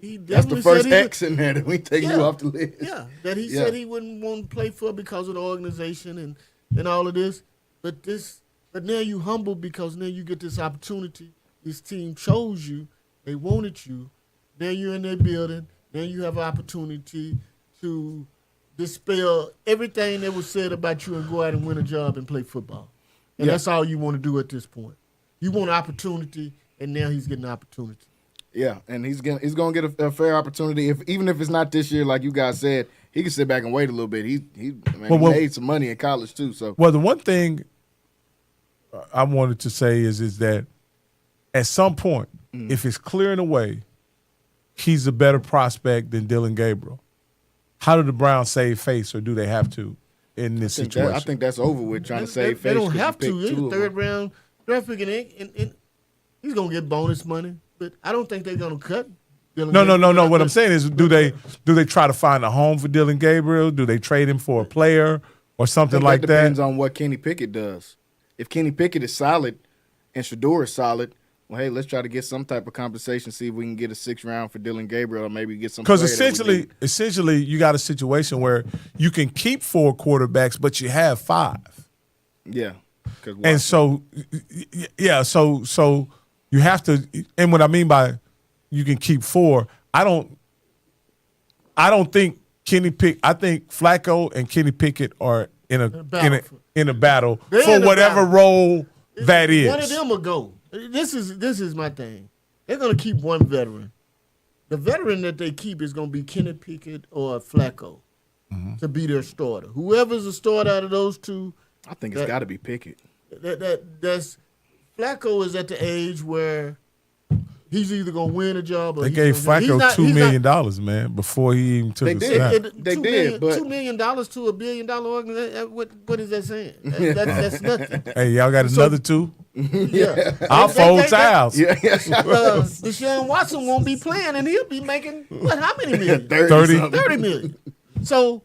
S6: He
S4: That's the
S6: definitely
S4: first X in there that we take you off the list.
S6: Yeah, that he said he wouldn't want to play for because of the organization and all of this. But now you humble because now you get this opportunity. This team chose you. They wanted you. Now you're in their building. Now you have an opportunity to dispel everything that was said about you and go out and win a job and play football. And that's all you want to do at this point. You want an opportunity, and now he's getting an opportunity.
S4: Yeah, and he's gonna get a fair opportunity. Even if it's not this year, like you guys said, he can sit back and wait a little bit. He made some money in college too. So
S5: the one thing I wanted to say is that at some point, if it's clearing away, he's a better prospect than Dillon Gabriel. How do the Browns save face, or do they have to in this situation?
S4: I think that's over with trying to save face.
S6: They don't have to. He's a third-round draft pick, and he's going to get bonus money. But I don't think they're going to cut Dillon Gabriel.
S5: No. What I'm saying is, do they try to find a home for Dillon Gabriel? Do they trade him for a player or something like that?
S4: Depends on what Kenny Pickett does. If Kenny Pickett is solid and Shador is solid, well, hey, let's try to get some type of compensation, see if we can get a 6th round for Dillon Gabriel or maybe get some.
S5: Because essentially, you got a situation where you can keep 4 quarterbacks, but you have 5.
S4: Yeah.
S5: And so you have to. And what I mean by you can keep 4, I don't think Kenny Pickett. I think Flacco and Kenny Pickett are in a battle for whatever role that is.
S6: One of them will go. This is my thing. They're going to keep one veteran. The veteran that they keep is going to be Kenny Pickett or Flacco to be their starter. Whoever's the starter out of those two.
S4: I think it's got to be Pickett.
S6: That's Flacco is at the age where he's either going to win a job or
S5: they gave Flacco $2 million, man, before he even took a snap.
S4: They did, but
S6: $2 million to $1 billion organization. What is that saying? That's nothing.
S5: Hey, y'all got another 2?
S6: Yeah,
S5: I'll fold towels.
S4: Yeah.
S6: Deshaun Watson won't be playing, and he'll be making how many million?
S5: 30
S6: million. So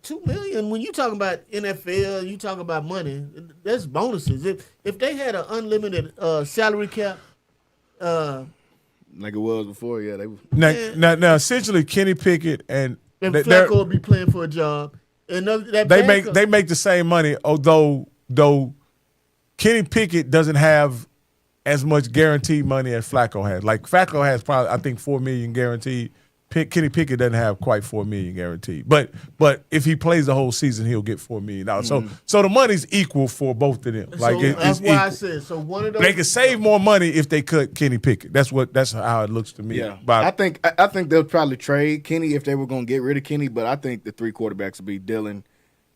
S6: $2 million. When you talk about NFL, you talk about money. That's bonuses. If they had an unlimited salary cap,
S4: like it was before, yeah, they.
S5: Now, essentially, Kenny Pickett and
S6: Flacco will be playing for a job, and
S5: they make the same money, though Kenny Pickett doesn't have as much guaranteed money as Flacco has. Like Flacco has probably, I think, $4 million guaranteed. Kenny Pickett doesn't have quite $4 million guaranteed. But if he plays the whole season, he'll get $4 million. So the money's equal for both of them. Like
S6: that's why I said. So one of those
S5: they can save more money if they cut Kenny Pickett. That's how it looks to me.
S4: Yeah, I think they'll probably trade Kenny if they were going to get rid of Kenny. But I think the 3 quarterbacks would be Dillon,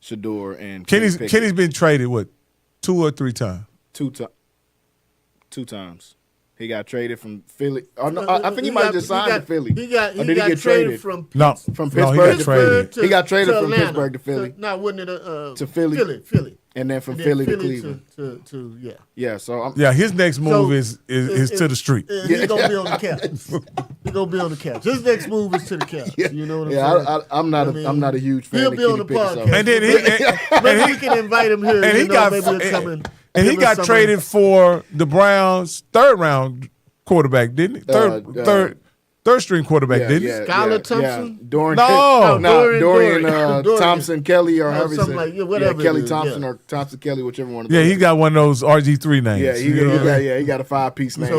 S4: Shador, and
S5: Kenny's been traded 2 or 3 times?
S4: 2 times. He got traded from Philly. Oh, no, I think he might have just signed to Philly.
S6: He got traded from
S4: Pittsburgh. He got traded from Pittsburgh to Philly.
S6: Wasn't it
S4: to Philly?
S6: Philly.
S4: And then from Philly to Cleveland.
S5: Yeah. So his next move is to the street.
S6: He's gonna be on the couch. He's gonna be on the couch. His next move is to the couch.
S4: Yeah.
S6: You know what I'm saying?
S4: I'm not a huge fan.
S6: He'll be on the podcast. And then maybe we can invite him here.
S5: And he got traded for the Browns' 3rd round quarterback, didn't he? Third string quarterback, didn't he?
S6: Skylar Thompson?
S4: Dorian Thompson Kelly or however
S6: something like whatever.
S4: Kelly Thompson or Thompson Kelly, whichever one.
S5: Yeah, he got one of those RG3 names.
S4: Yeah, he got a 5-piece name.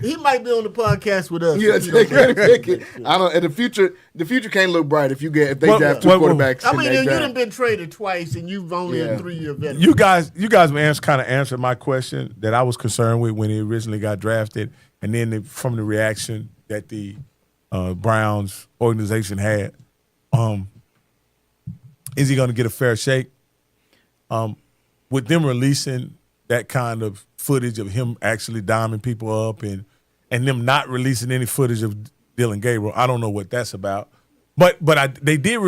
S6: He might be on the podcast with us.
S4: Yeah, I don't. And the future can't look bright if they draft 2 quarterbacks.
S6: I mean, you done been traded twice, and you've only a 3-year veteran.
S5: You guys kind of answered my question that I was concerned with when he originally got drafted, and then from the reaction that the Browns organization had. Is he going to get a fair shake? With them releasing that kind of footage of him actually diming people up and them not releasing any footage of Dillon Gabriel, I don't know what that's about. But they did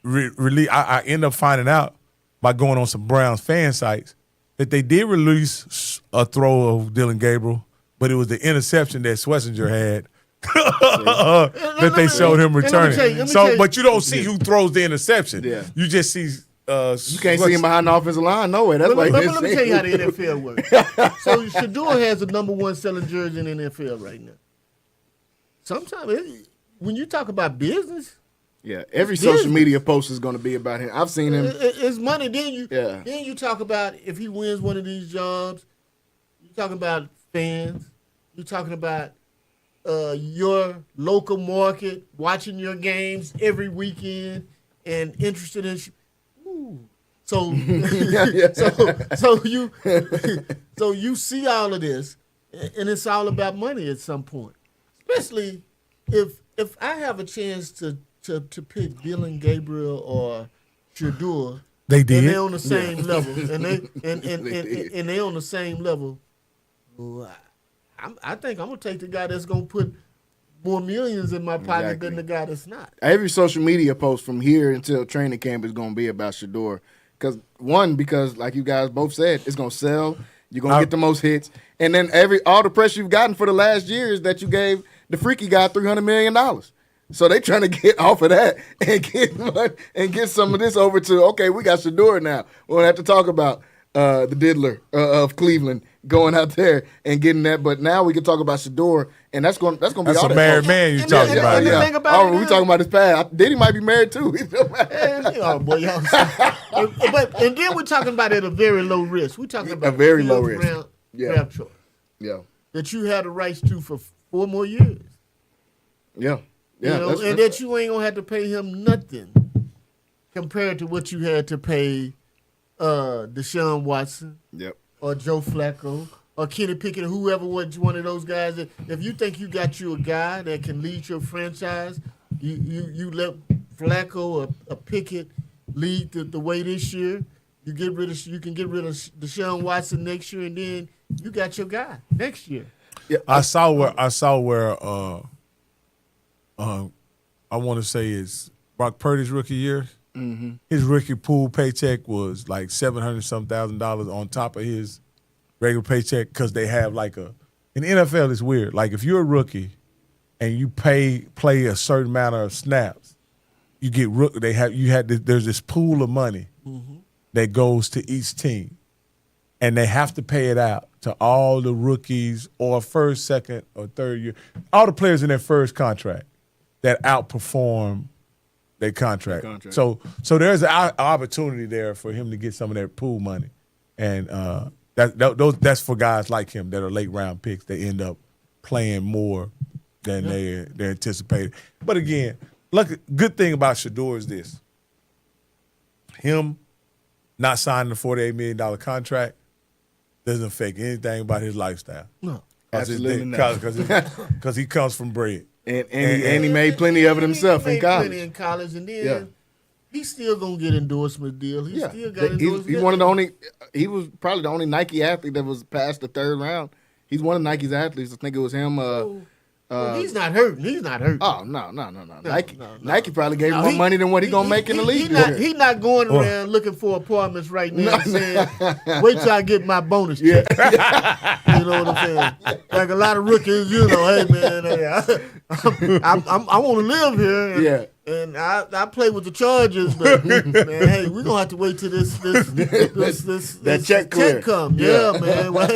S5: release. I end up finding out by going on some Browns fan sites that they did release a throw of Dillon Gabriel, but it was the interception that Schlesinger had that they showed him returning. But you don't see who throws the interception.
S4: Yeah.
S5: You just see.
S4: You can't see him behind the offensive line nowhere. That's why.
S6: Let me tell you how the NFL works. So Shador has the #1 selling jersey in the NFL right now. Sometimes when you talk about business,
S4: every social media post is going to be about him. I've seen him.
S6: It's money. Then you talk about if he wins one of these jobs. You're talking about fans. You're talking about your local market, watching your games every weekend, and interested in. So you see all of this, and it's all about money at some point. Especially if I have a chance to pick Dylan Gabriel or Shador,
S5: they did.
S6: And they're on the same level, and they on the same level. Well, I think I'm gonna take the guy that's gonna put more millions in my pocket than the guy that's not.
S4: Every social media post from here until training camp is going to be about Shador. Because like you guys both said, it's going to sell. You're going to get the most hits. And then all the press you've gotten for the last year is that you gave the freaky guy $300 million. So they trying to get off of that and get some of this over to, okay, we got Shador now. We don't have to talk about the diddler of Cleveland going out there and getting that. But now we can talk about Shador, and that's going to be all
S5: a married man you talking about.
S6: We talking
S4: about his past. Diddy might be married too.
S6: Oh boy, y'all. And then we're talking about at a very low risk. We're talking about
S4: a very low risk
S6: draft choice.
S4: Yeah,
S6: that you had the rights to for 4 more years.
S4: Yeah,
S6: and that you ain't gonna have to pay him nothing compared to what you had to pay Deshaun Watson.
S4: Yep.
S6: Or Joe Flacco, or Kenny Pickett, or whoever was one of those guys. If you think you got you a guy that can lead your franchise, you let Flacco or Pickett lead the way this year. You can get rid of Deshaun Watson next year, and then you got your guy next year.
S4: Yeah,
S5: I saw where I want to say is Brock Purdy's rookie year.
S4: Mm-hmm.
S5: His rookie pool paycheck was like $700,000 on top of his regular paycheck because they have in the NFL it's weird. Like if you're a rookie and you play a certain amount of snaps, you get there's this pool of money that goes to each team, and they have to pay it out to all the rookies or first, second, or third year, all the players in their first contract that outperform their contract. So there's an opportunity there for him to get some of that pool money, and that's for guys like him that are late round picks. They end up playing more than they anticipated. But again, good thing about Shador is this: him not signing the $48 million contract doesn't affect anything about his lifestyle.
S6: No,
S4: absolutely not.
S5: Because he comes from bread.
S4: And he made plenty of it himself in college.
S6: And then he's still gonna get endorsement deal. He still got endorsement.
S4: He's one of the only. He was probably the only Nike athlete that was past the 3rd round. He's one of Nike's athletes. I think it was him.
S6: He's not hurting.
S4: Oh no. Nike probably gave him more money than what he's gonna make in the league.
S6: He's not going around looking for apartments right now saying, "Wait till I get my bonus check." You know what I'm saying? Like a lot of rookies, hey man, I want to live here. And I play with the Chargers, but man, hey, we're gonna have to wait till that
S4: check
S6: come. Yeah, man. Well,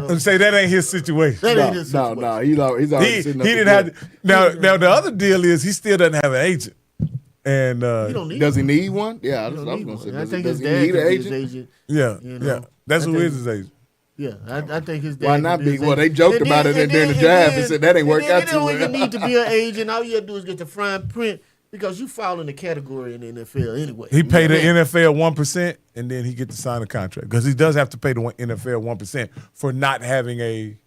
S5: And say that ain't his situation.
S6: That ain't his situation.
S4: No, he's already sitting up.
S5: He didn't have. Now the other deal is he still doesn't have an agent. And
S4: does he need one? Yeah, I was gonna say.
S6: I think
S4: does
S6: his
S4: he
S6: dad
S4: need an
S6: is his
S4: agent?
S6: agent.
S5: Yeah. That's who is his agent.
S6: Yeah, I think his dad.
S4: Why not be? Well, they joked about it during the draft and said that ain't worked out too well.
S6: You don't even need to be an agent. All you have to do is get the fine print because you fall in the category in the NFL anyway.
S5: He paid the NFL 1%, and then he gets to sign a contract because he does have to pay the NFL 1% for not having a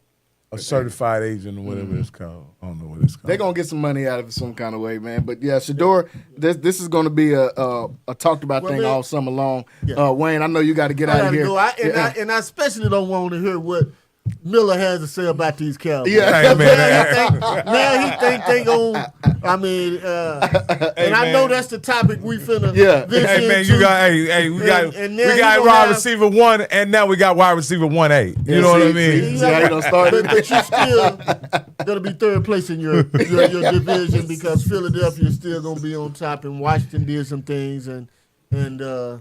S5: certified agent or whatever it's called. I don't know what it's called.
S4: They're gonna get some money out of it some kind of way, man. But yeah, Shador, this is gonna be a talked about thing all summer long. Yeah. Wayne, I know you got to get out of here.
S6: And I especially don't want to hear what Miller has to say about these Cowboys.
S5: Yeah,
S6: now he think they gon'. I mean, and I know that's the topic we finna.
S4: Yeah.
S5: Hey man, you got we got wide receiver 1, and now we got wide receiver 1A. You know what I mean?
S6: But you still, gonna be third place in your division because Philadelphia is still gonna be on top, and Washington did some things, and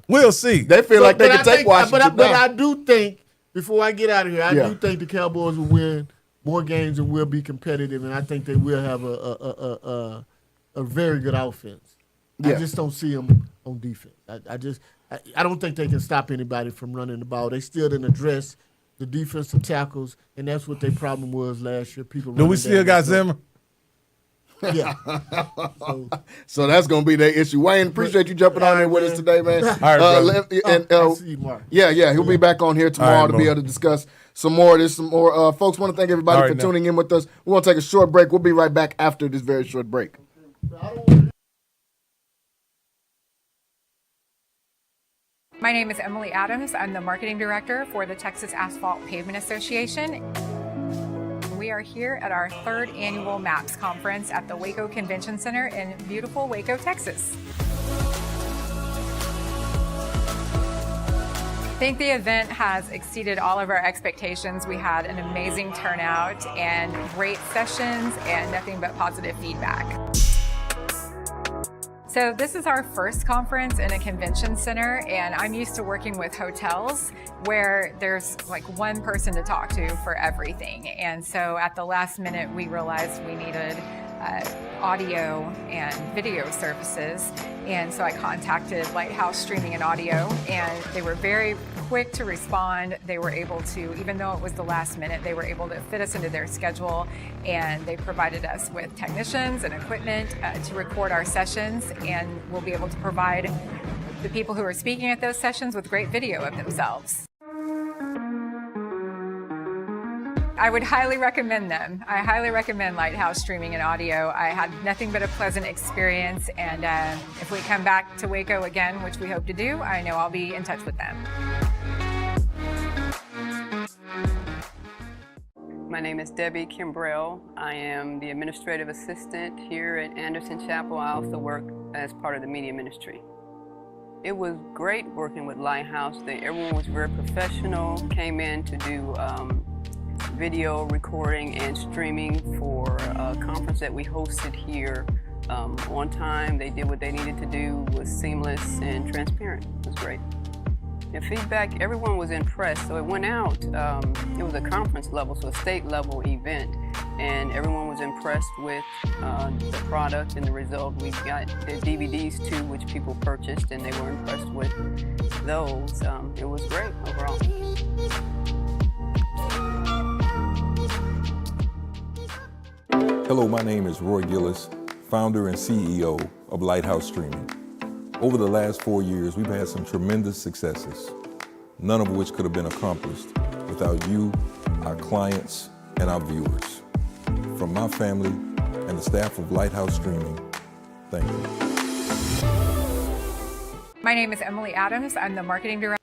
S5: we'll see.
S4: They feel like they can take Washington.
S6: But I do think before I get out of here, I do think the Cowboys will win more games and will be competitive, and I think they will have a very good offense. I just don't see them on defense. I don't think they can stop anybody from running the ball. They still didn't address the defensive tackles, and that's what their problem was last year. People.
S5: Do we still got Zimmer?
S6: Yeah.
S4: So that's gonna be their issue. Wayne, appreciate you jumping on there with us today, man.
S5: All right, brother.
S6: I see you, Mark.
S4: Yeah, he'll be back on here tomorrow to be able to discuss some more. There's some more. Folks, want to thank everybody for tuning in with us. We want to take a short break. We'll be right back after this very short break.
S8: My name is Emily Adams. I'm the marketing director for the Texas Asphalt Pavement Association. We are here at our 3rd annual MAPS conference at the Waco Convention Center in beautiful Waco, Texas. I think the event has exceeded all of our expectations. We had an amazing turnout and great sessions and nothing but positive feedback. So this is our first conference in a convention center, and I'm used to working with hotels where there's like one person to talk to for everything. And so at the last minute, we realized we needed audio and video services. And so I contacted Lighthouse Streaming and Audio, and they were very quick to respond. They were able to, even though it was the last minute, they were able to fit us into their schedule, and they provided us with technicians and equipment to record our sessions, and we'll be able to provide the people who are speaking at those sessions with great video of themselves. I would highly recommend them. I highly recommend Lighthouse Streaming and Audio. I had nothing but a pleasant experience, and if we come back to Waco again, which we hope to do, I know I'll be in touch with them.
S9: My name is Debbie Kimbrell. I am the administrative assistant here at Anderson Chapel. I also work as part of the media ministry. It was great working with Lighthouse. Everyone was very professional, came in to do video recording and streaming for a conference that we hosted here on time. They did what they needed to do, was seamless and transparent. It was great. And feedback, everyone was impressed. So it went out, it was a conference level, so a state level event, and everyone was impressed with the product and the result. We got the DVDs too, which people purchased, and they were impressed with those. It was great overall.
S10: Hello, my name is Roy Gillis, founder and CEO of Lighthouse Streaming. Over the last 4 years, we've had some tremendous successes, none of which could have been accomplished without you, our clients, and our viewers. From my family and the staff of Lighthouse Streaming, thank you.
S8: My name is Emily Adams. I'm the marketing director.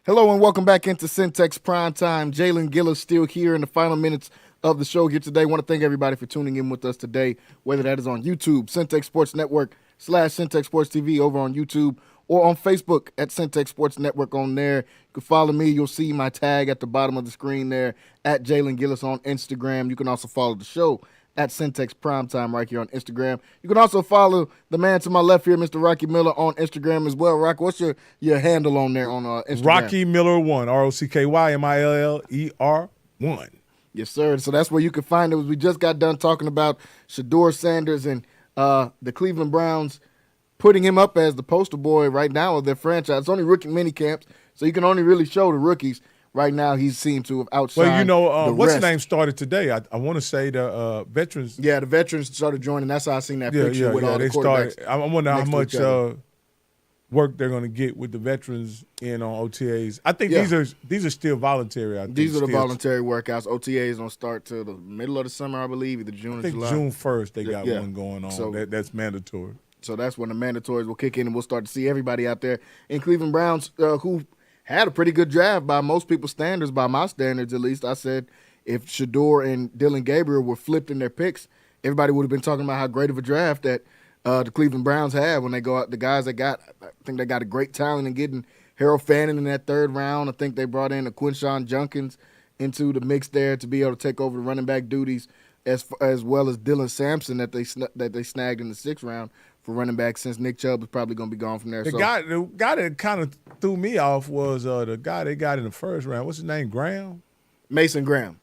S4: Hello and welcome back into Centex Primetime. Jalen Gillis still here in the final minutes of the show here today. I want to thank everybody for tuning in with us today, whether that is on YouTube, Centex Sports Network / Centex Sports TV over on YouTube, or on Facebook at Centex Sports Network on there. You can follow me. You'll see my tag at the bottom of the screen there at Jalen Gillis on Instagram. You can also follow the show at Centex Primetime right here on Instagram. You can also follow the man to my left here, Mr. Rocky Miller, on Instagram as well. Rocky, what's your handle on there on Instagram?
S5: Rocky Miller 1, ROCKYMILLER 1.
S4: Yes, sir. So that's where you can find it. We just got done talking about Shedeur Sanders and the Cleveland Browns putting him up as the poster boy right now of their franchise. It's only rookie mini camps, so you can only really show the rookies. Right now, he seems to have outshined.
S5: Well, you know, what's
S4: rest.
S5: the name started today? I want to say the veterans.
S4: Yeah, the veterans started joining. That's how I seen that picture with all the quarterbacks.
S5: Started. I wonder how much work they're going to get with the veterans in on OTAs. I think these are still voluntary.
S4: These are the voluntary workouts. OTAs don't start till the middle of the summer, I believe, either June or July.
S5: June 1st they got one going on. So that's mandatory.
S4: So that's when the mandatories will kick in, and we'll start to see everybody out there in Cleveland Browns who had a pretty good draft by most people's standards, by my standards at least. I said if Shedeur and Dylan Gabriel were flipped in their picks, everybody would have been talking about how great of a draft that the Cleveland Browns have when they go out. The guys they got, I think they got a great talent in getting Harold Fannin in that third round. I think they brought in a Quinshawn Junkins into the mix there to be able to take over the running back duties, as well as Dylan Sampson that they snagged in the 6th round for running back, since Nick Chubb is probably going to be gone from there.
S5: The guy that kind of threw me off was the guy they got in the 1st round. What's his name? Graham?
S4: Mason Graham.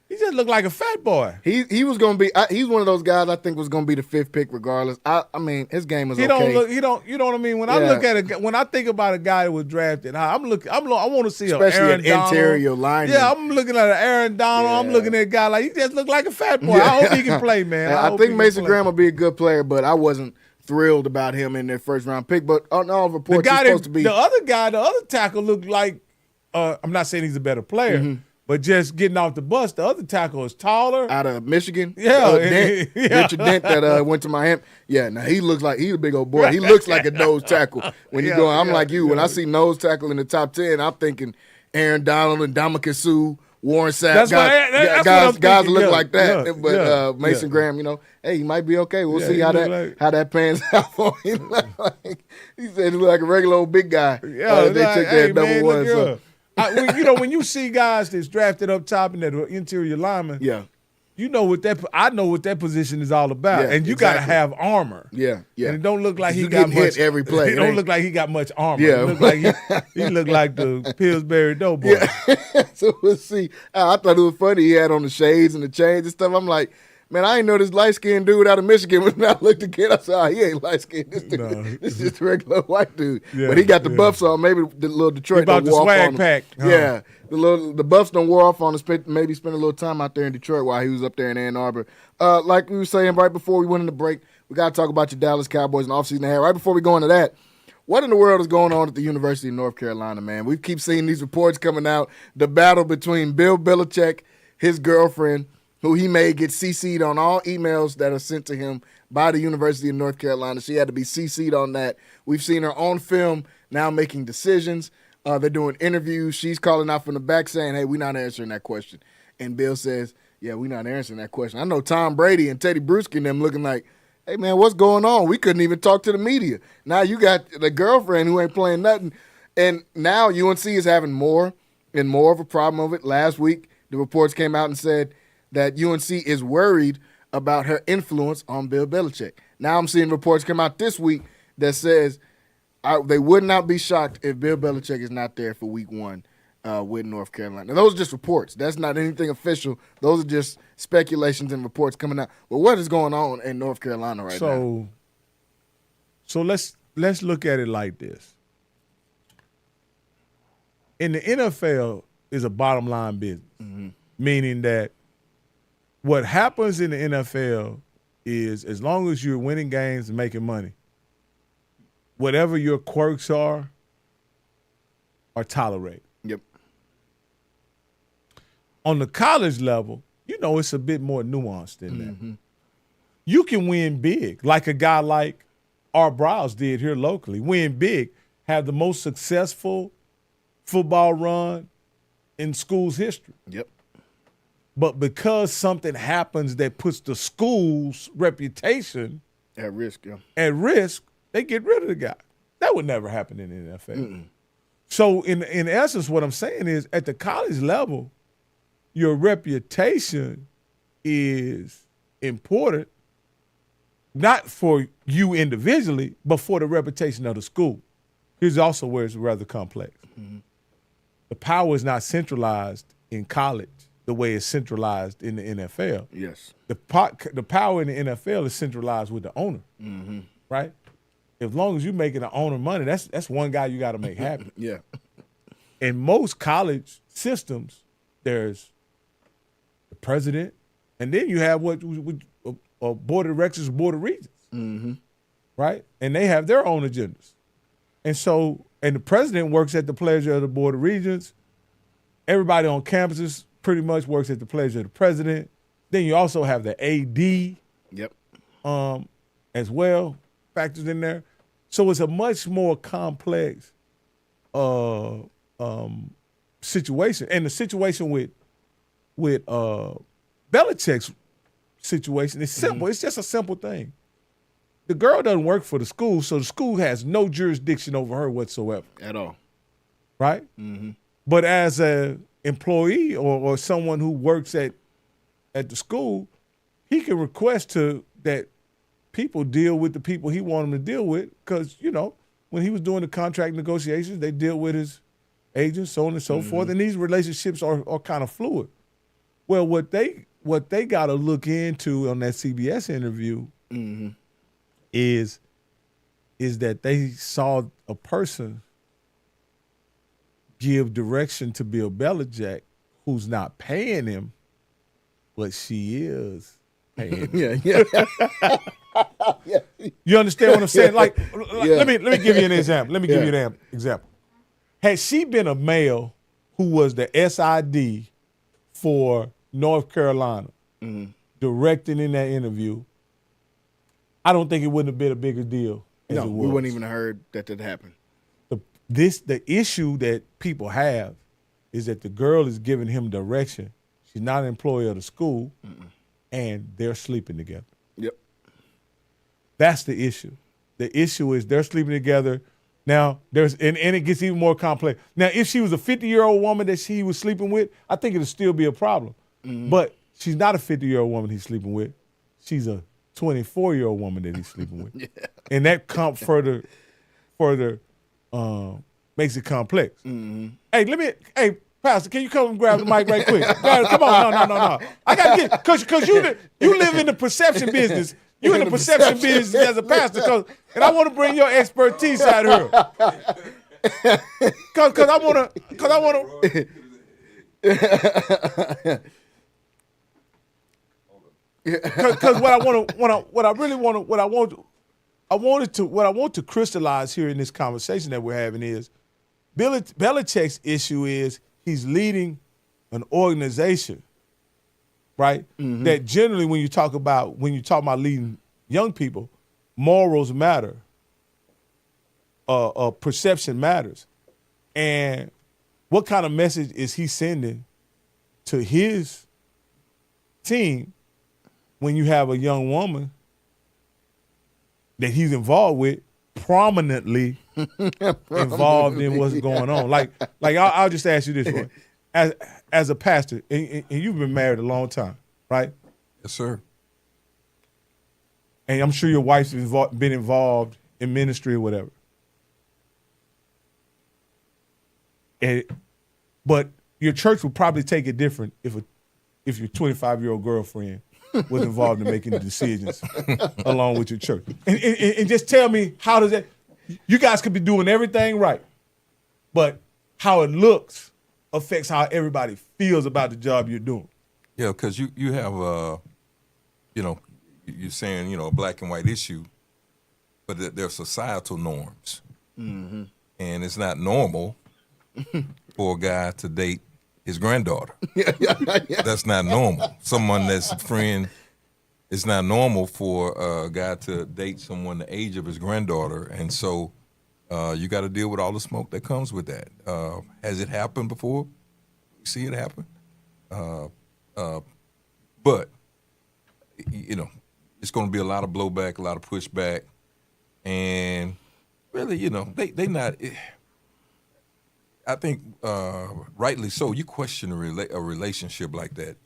S5: He just looked like a fat boy.
S4: He was going to be. He's one of those guys I think was going to be the 5th pick regardless. I mean, his game was okay.
S5: You know what I mean. When I look at when I think about a guy that was drafted, I want to see
S4: especially
S5: Aaron
S4: an interior lineman.
S5: Yeah, I'm looking at an Aaron Donald. Yeah. I'm looking at a guy like he just looked like a fat boy. Yeah. I hope he can play, man.
S4: I think Mason Graham will be a good player, but I wasn't thrilled about him in their 1st round pick. But on all reports, he's supposed to be
S5: the other tackle looked like. I'm not saying he's a better player. Mm-hmm. But just getting off the bus, the other tackle is taller.
S4: Out of Michigan?
S5: Yeah.
S4: Richard Dent that went to Miami. Yeah, now he looks like he's a big old boy. He looks like a nose tackle. When you go, I'm like you. When I see nose tackle in the top 10, I'm thinking Aaron Donald and Ndamukong Suh, Warren Sapp. Guys look like that. But Mason Graham, hey, he might be okay. We'll see how that pans out for him. He said he looked like a regular old big guy.
S5: Yeah,
S4: they took that number 1. So.
S5: When you see guys that's drafted up top in that interior lineman, I know what that position is all about, and you got to have armor.
S4: Yeah.
S5: And it don't look like he got much.
S4: Hit every play.
S5: It don't look like he got much armor.
S4: Yeah,
S5: it look like he looked like the Pillsbury Doughboy.
S4: Yeah. So we'll see. I thought it was funny. He had on the shades and the chains and stuff. I'm like, man, I ain't know this light-skinned dude out of Michigan. When I looked again, I said, he ain't light-skinned. This is just a regular white dude. Yeah, but he got the buffs on. Maybe the little Detroit
S5: don't wore off on him. Pack.
S4: Yeah. The buffs don't wear off on him. Maybe spend a little time out there in Detroit while he was up there in Ann Arbor. Like we were saying right before we went into break, we got to talk about your Dallas Cowboys and offseason ahead. Right before we go into that, what in the world is going on at the University of North Carolina, man? We keep seeing these reports coming out. The battle between Bill Belichick, his girlfriend, who he may get CC'd on all emails that are sent to him by the University of North Carolina. She had to be CC'd on that. We've seen her on film now making decisions. They're doing interviews. She's calling out from the back saying, hey, we're not answering that question. And Bill says, yeah, we're not answering that question. I know Tom Brady and Teddy Bruschi and them looking like, hey, man, what's going on? We couldn't even talk to the media. Now you got the girlfriend who ain't playing nothing. And now UNC is having more and more of a problem of it. Last week, the reports came out and said that UNC is worried about her influence on Bill Belichick. Now I'm seeing reports come out this week that says they would not be shocked if Bill Belichick is not there for week 1 with North Carolina. Now, those are just reports. That's not anything official. Those are just speculations and reports coming out. But what is going on in North Carolina right now?
S5: So let's look at it like this. In the NFL is a bottom line business, meaning that what happens in the NFL is as long as you're winning games and making money, whatever your quirks are tolerated.
S4: Yep.
S5: On the college level, it's a bit more nuanced than that. You can win big, like a guy like Art Browse did here locally. Win big, have the most successful football run in school's history.
S4: Yep.
S5: But because something happens that puts the school's reputation
S4: at risk,
S5: they get rid of the guy. That would never happen in the NFL. So in essence, what I'm saying is at the college level, your reputation is important, not for you individually, but for the reputation of the school. Here's also where it's rather complex. The power is not centralized in college the way it's centralized in the NFL.
S4: Yes.
S5: The power in the NFL is centralized with the owner, right? As long as you're making the owner money, that's one guy you got to make happy.
S4: Yeah.
S5: In most college systems, there's the president, and then you have what a board of directors, board of regents, right? And they have their own agendas. And the president works at the pleasure of the board of regents. Everybody on campuses pretty much works at the pleasure of the president. Then you also have the AD, as well, factors in there. So it's a much more complex situation. And the situation with Belichick's situation is simple. It's just a simple thing. The girl doesn't work for the school, so the school has no jurisdiction over her whatsoever.
S4: At all.
S5: Right? But as a employee or someone who works at the school, he can request that people deal with the people he want them to deal with, because, when he was doing the contract negotiations, they deal with his agents, so on and so forth, and these relationships are kind of fluid. Well, what they got to look into on that CBS interview is that they saw a person give direction to Bill Belichick, who's not paying him, but she is paying him.
S4: Yeah.
S5: You understand what I'm saying? Like, let me give you an example. Let me give you an example. Had she been a male who was the SID for North Carolina, directing in that interview, I don't think it wouldn't have been a bigger deal.
S4: No, we wouldn't even have heard that happened.
S5: The issue that people have is that the girl is giving him direction. She's not an employee of the school, and they're sleeping together.
S4: Yep.
S5: That's the issue. The issue is they're sleeping together. Now, and it gets even more complex. Now, if she was a 50-year-old woman that he was sleeping with, I think it would still be a problem. But she's not a 50-year-old woman he's sleeping with. She's a 24-year-old woman that he's sleeping with. And that further makes it complex. Hey, Pastor, can you come and grab the mic right quick? Come on, no. I got to get, because you live in the perception business. You in the perception business as a pastor, and I want to bring your expertise out here. Because I want to. Because what I want to crystallize here in this conversation that we're having is Belichick's issue is he's leading an organization, right? That generally, when you talk about leading young people, morals matter, perception matters, and what kind of message is he sending to his team when you have a young woman that he's involved with, prominently involved in what's going on? Like I'll just ask you this one. As a pastor, and you've been married a long time, right?
S10: Yes, sir.
S5: And I'm sure your wife's been involved in ministry or whatever. But your church would probably take it different if your 25-year-old girlfriend was involved in making the decisions along with your church. And just tell me, how does that? You guys could be doing everything right, but how it looks affects how everybody feels about the job you're doing.
S10: Yeah, because you have, you're saying, a black and white issue, but there are societal norms. And it's not normal for a guy to date his granddaughter. That's not normal. Someone that's a friend, it's not normal for a guy to date someone the age of his granddaughter. And so you got to deal with all the smoke that comes with that. Has it happened before? You see it happen? But, it's going to be a lot of blowback, a lot of pushback. And really, they not... I think rightly so. You question a relationship like that.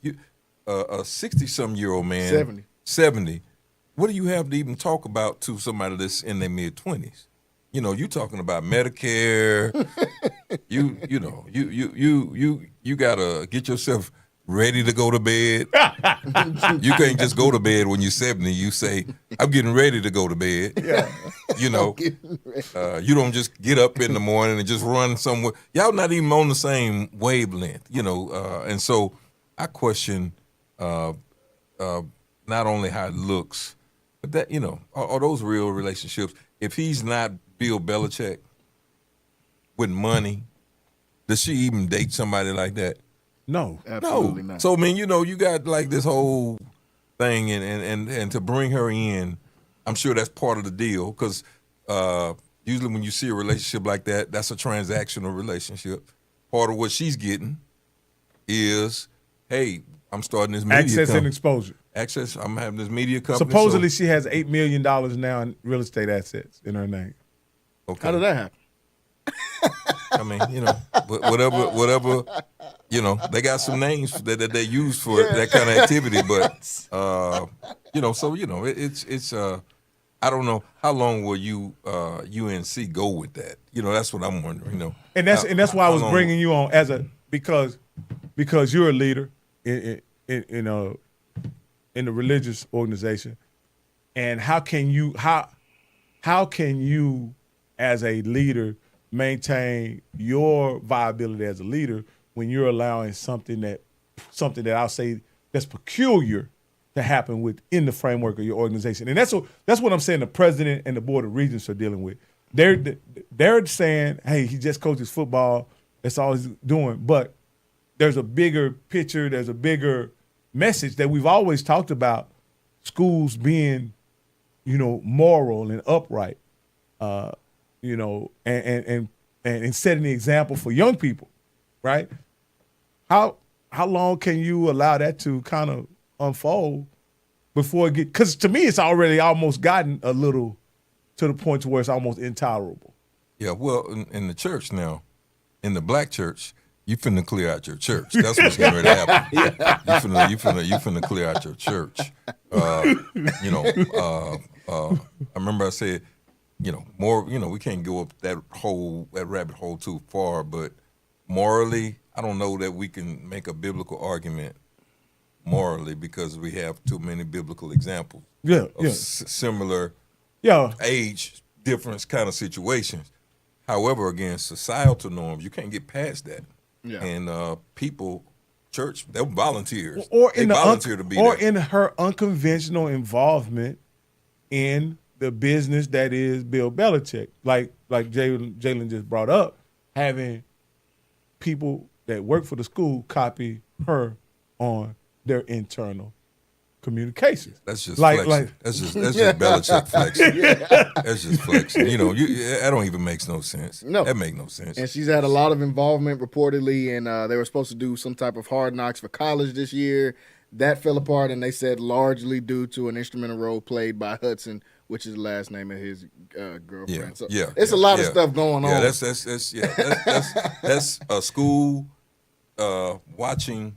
S10: A 60-some-year-old man, 70. What do you have to even talk about to somebody that's in their mid-20s? You talking about Medicare. You gotta get yourself ready to go to bed. You can't just go to bed when you're 70. You say, I'm getting ready to go to bed.
S4: Yeah.
S10: You don't just get up in the morning and just run somewhere. Y'all not even on the same wavelength, and so I question not only how it looks, but that, are those real relationships? If he's not Bill Belichick with money, does she even date somebody like that?
S5: No.
S4: Absolutely not.
S10: So, you got like this whole thing, and to bring her in, I'm sure that's part of the deal, because usually when you see a relationship like that, that's a transactional relationship. Part of what she's getting is, hey, I'm starting this media
S5: access and exposure.
S10: I'm having this media company.
S5: Supposedly she has $8 million now in real estate assets in her name.
S10: Okay.
S4: How did that happen?
S10: I mean, whatever You know, they got some names that they use for that kind of activity, but you know, so you know, it's I don't know how long will UNC go with that. You know, that's what I'm wondering. You know,
S5: and that's why I was bringing you on because you're a leader in the religious organization, and how can you as a leader maintain your viability as a leader when you're allowing something that I'll say that's peculiar to happen within the framework of your organization? And that's what I'm saying the president and the board of regents are dealing with. They're saying, hey, he just coaches football. That's all he's doing. But there's a bigger picture. There's a bigger message that we've always talked about, schools being, you know, moral and upright, you know, and setting the example for young people, right? How long can you allow that to kind of unfold before it get? Because to me, it's already almost gotten a little to the point to where it's almost intolerable.
S10: Yeah, well, in the church now, in the black church, you finna clear out your church. That's what's getting ready to happen. You finna clear out your church. You know, I remember I said, you know, more. You know, we can't go up that rabbit hole too far, but morally, I don't know that we can make a biblical argument morally because we have too many biblical examples of similar age difference kind of situations. However, again, societal norms, you can't get past that. Yeah. And people, church, they're volunteers. They volunteer to be there. Or
S5: in her unconventional involvement in the business that is Bill Belichick. Like Jalen just brought up, having people that work for the school copy her on their internal communications.
S10: That's just flexing. That's just Belichick flexing. That's just flexing. You know, that don't even make no sense. No, that make no sense.
S4: And she's had a lot of involvement reportedly, and they were supposed to do some type of Hard Knocks for college this year. That fell apart, and they said largely due to an instrumental role played by Hudson, which is the last name of his girlfriend. It's a lot of stuff going on.
S10: That's a school watching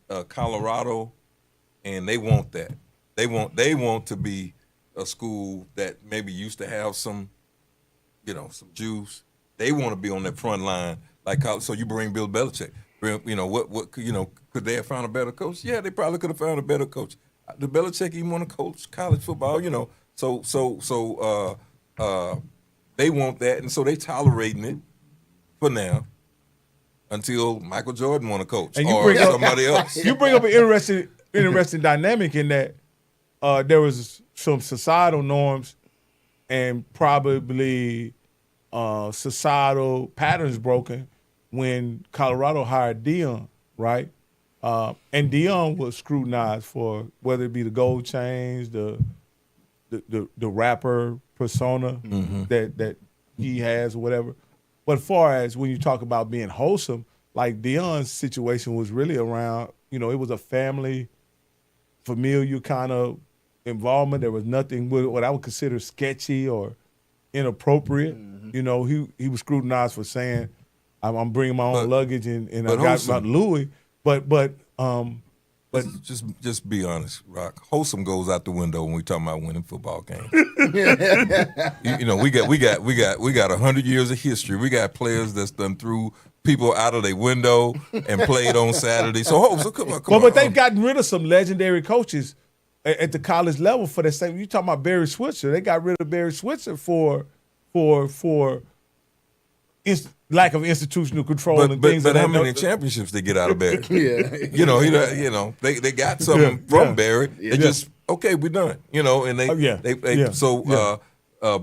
S10: a Colorado, and they want that. They want to be a school that maybe used to have some juice. They want to be on that front line, like so. You bring Bill Belichick. You know what? You know, could they have found a better coach? Yeah, they probably could have found a better coach. Did Belichick even want to coach college football? You know, so they want that, and so they tolerating it for now until Michael Jordan want to coach or somebody else.
S5: You bring up an interesting dynamic in that there was some societal norms and probably societal patterns broken when Colorado hired Deion, right? And Deion was scrutinized for whether it be the gold chains, the rapper persona that he has or whatever. But as far as when you talk about being wholesome, like Deion's situation was really around, you know, it was a family, familial kind of involvement. There was nothing what I would consider sketchy or inappropriate. You know, he was scrutinized for saying, I'm bringing my own luggage and I got my Louis. But
S10: just be honest, Rock. Wholesome goes out the window when we talking about winning football games. you know, we got 100 years of history. We got players that's done threw people out of their window and played on Saturday. So come on.
S5: But they've gotten rid of some legendary coaches at the college level for the same. You talking about Barry Switzer? They got rid of Barry Switzer for lack of institutional control and things.
S10: But how many championships they get out of Barry? You know, they got something from Barry. They just we're done. You know, and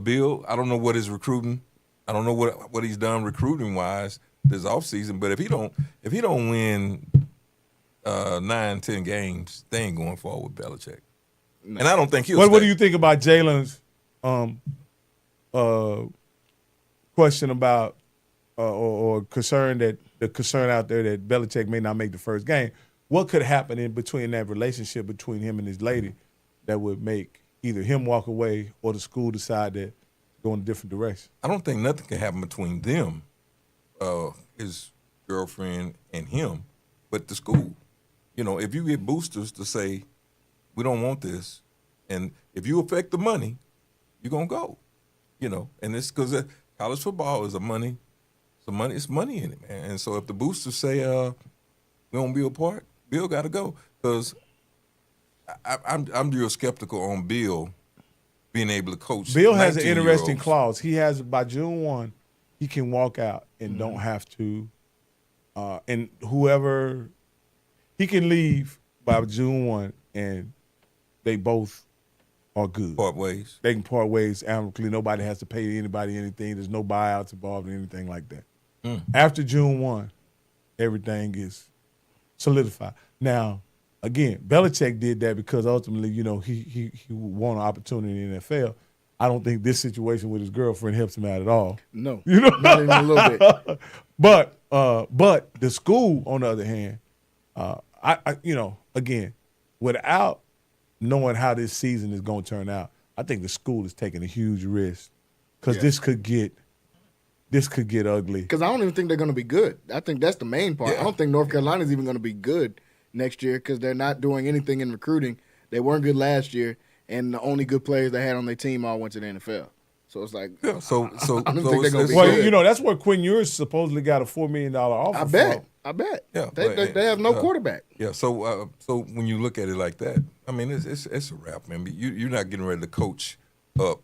S10: Bill, I don't know what his recruiting. I don't know what he's done recruiting wise this offseason. But if he don't win 9-10 games, they ain't going forward with Belichick. No. And I don't think he'll.
S5: What do you think about Jalen's question about? Or concern out there that Belichick may not make the first game. What could happen in between that relationship between him and his lady that would make either him walk away or the school decide to go in a different direction?
S10: I don't think nothing can happen between them, his girlfriend, and him, but the school. You know, if you get boosters to say, we don't want this, and if you affect the money, you're going to go. You know, and it's because college football is it's money in it, man. And so if the boosters say, we don't be a part, Bill got to go. Because I'm real skeptical on Bill being able to coach.
S5: Bill has an interesting clause. He has, by June 1, he can walk out and don't have to, and whoever, he can leave by June 1 and they both are good.
S10: Part ways.
S5: They can part ways amicably. Nobody has to pay anybody anything. There's no buyouts involved or anything like that. After June 1, everything is solidified. Now, again, Belichick did that because ultimately, you know, he won an opportunity in the NFL. I don't think this situation with his girlfriend helps him out at all.
S4: No,
S5: you know,
S4: not even a little bit.
S5: But the school, on the other hand, I you know, again, without knowing how this season is going to turn out, I think the school is taking a huge risk because this could get ugly.
S4: Because I don't even think they're going to be good. I think that's the main part. I don't think North Carolina is even going to be good next year because they're not doing anything in recruiting. They weren't good last year, and the only good players they had on their team all went to the NFL. So it's like, I don't think they're going to be good.
S5: You know, that's where Quinn Ewers supposedly got a $4 million offer.
S4: I bet.
S10: Yeah,
S4: they have no quarterback.
S10: Yeah, so when you look at it like that, I mean, it's a wrap, man. You're not getting ready to coach up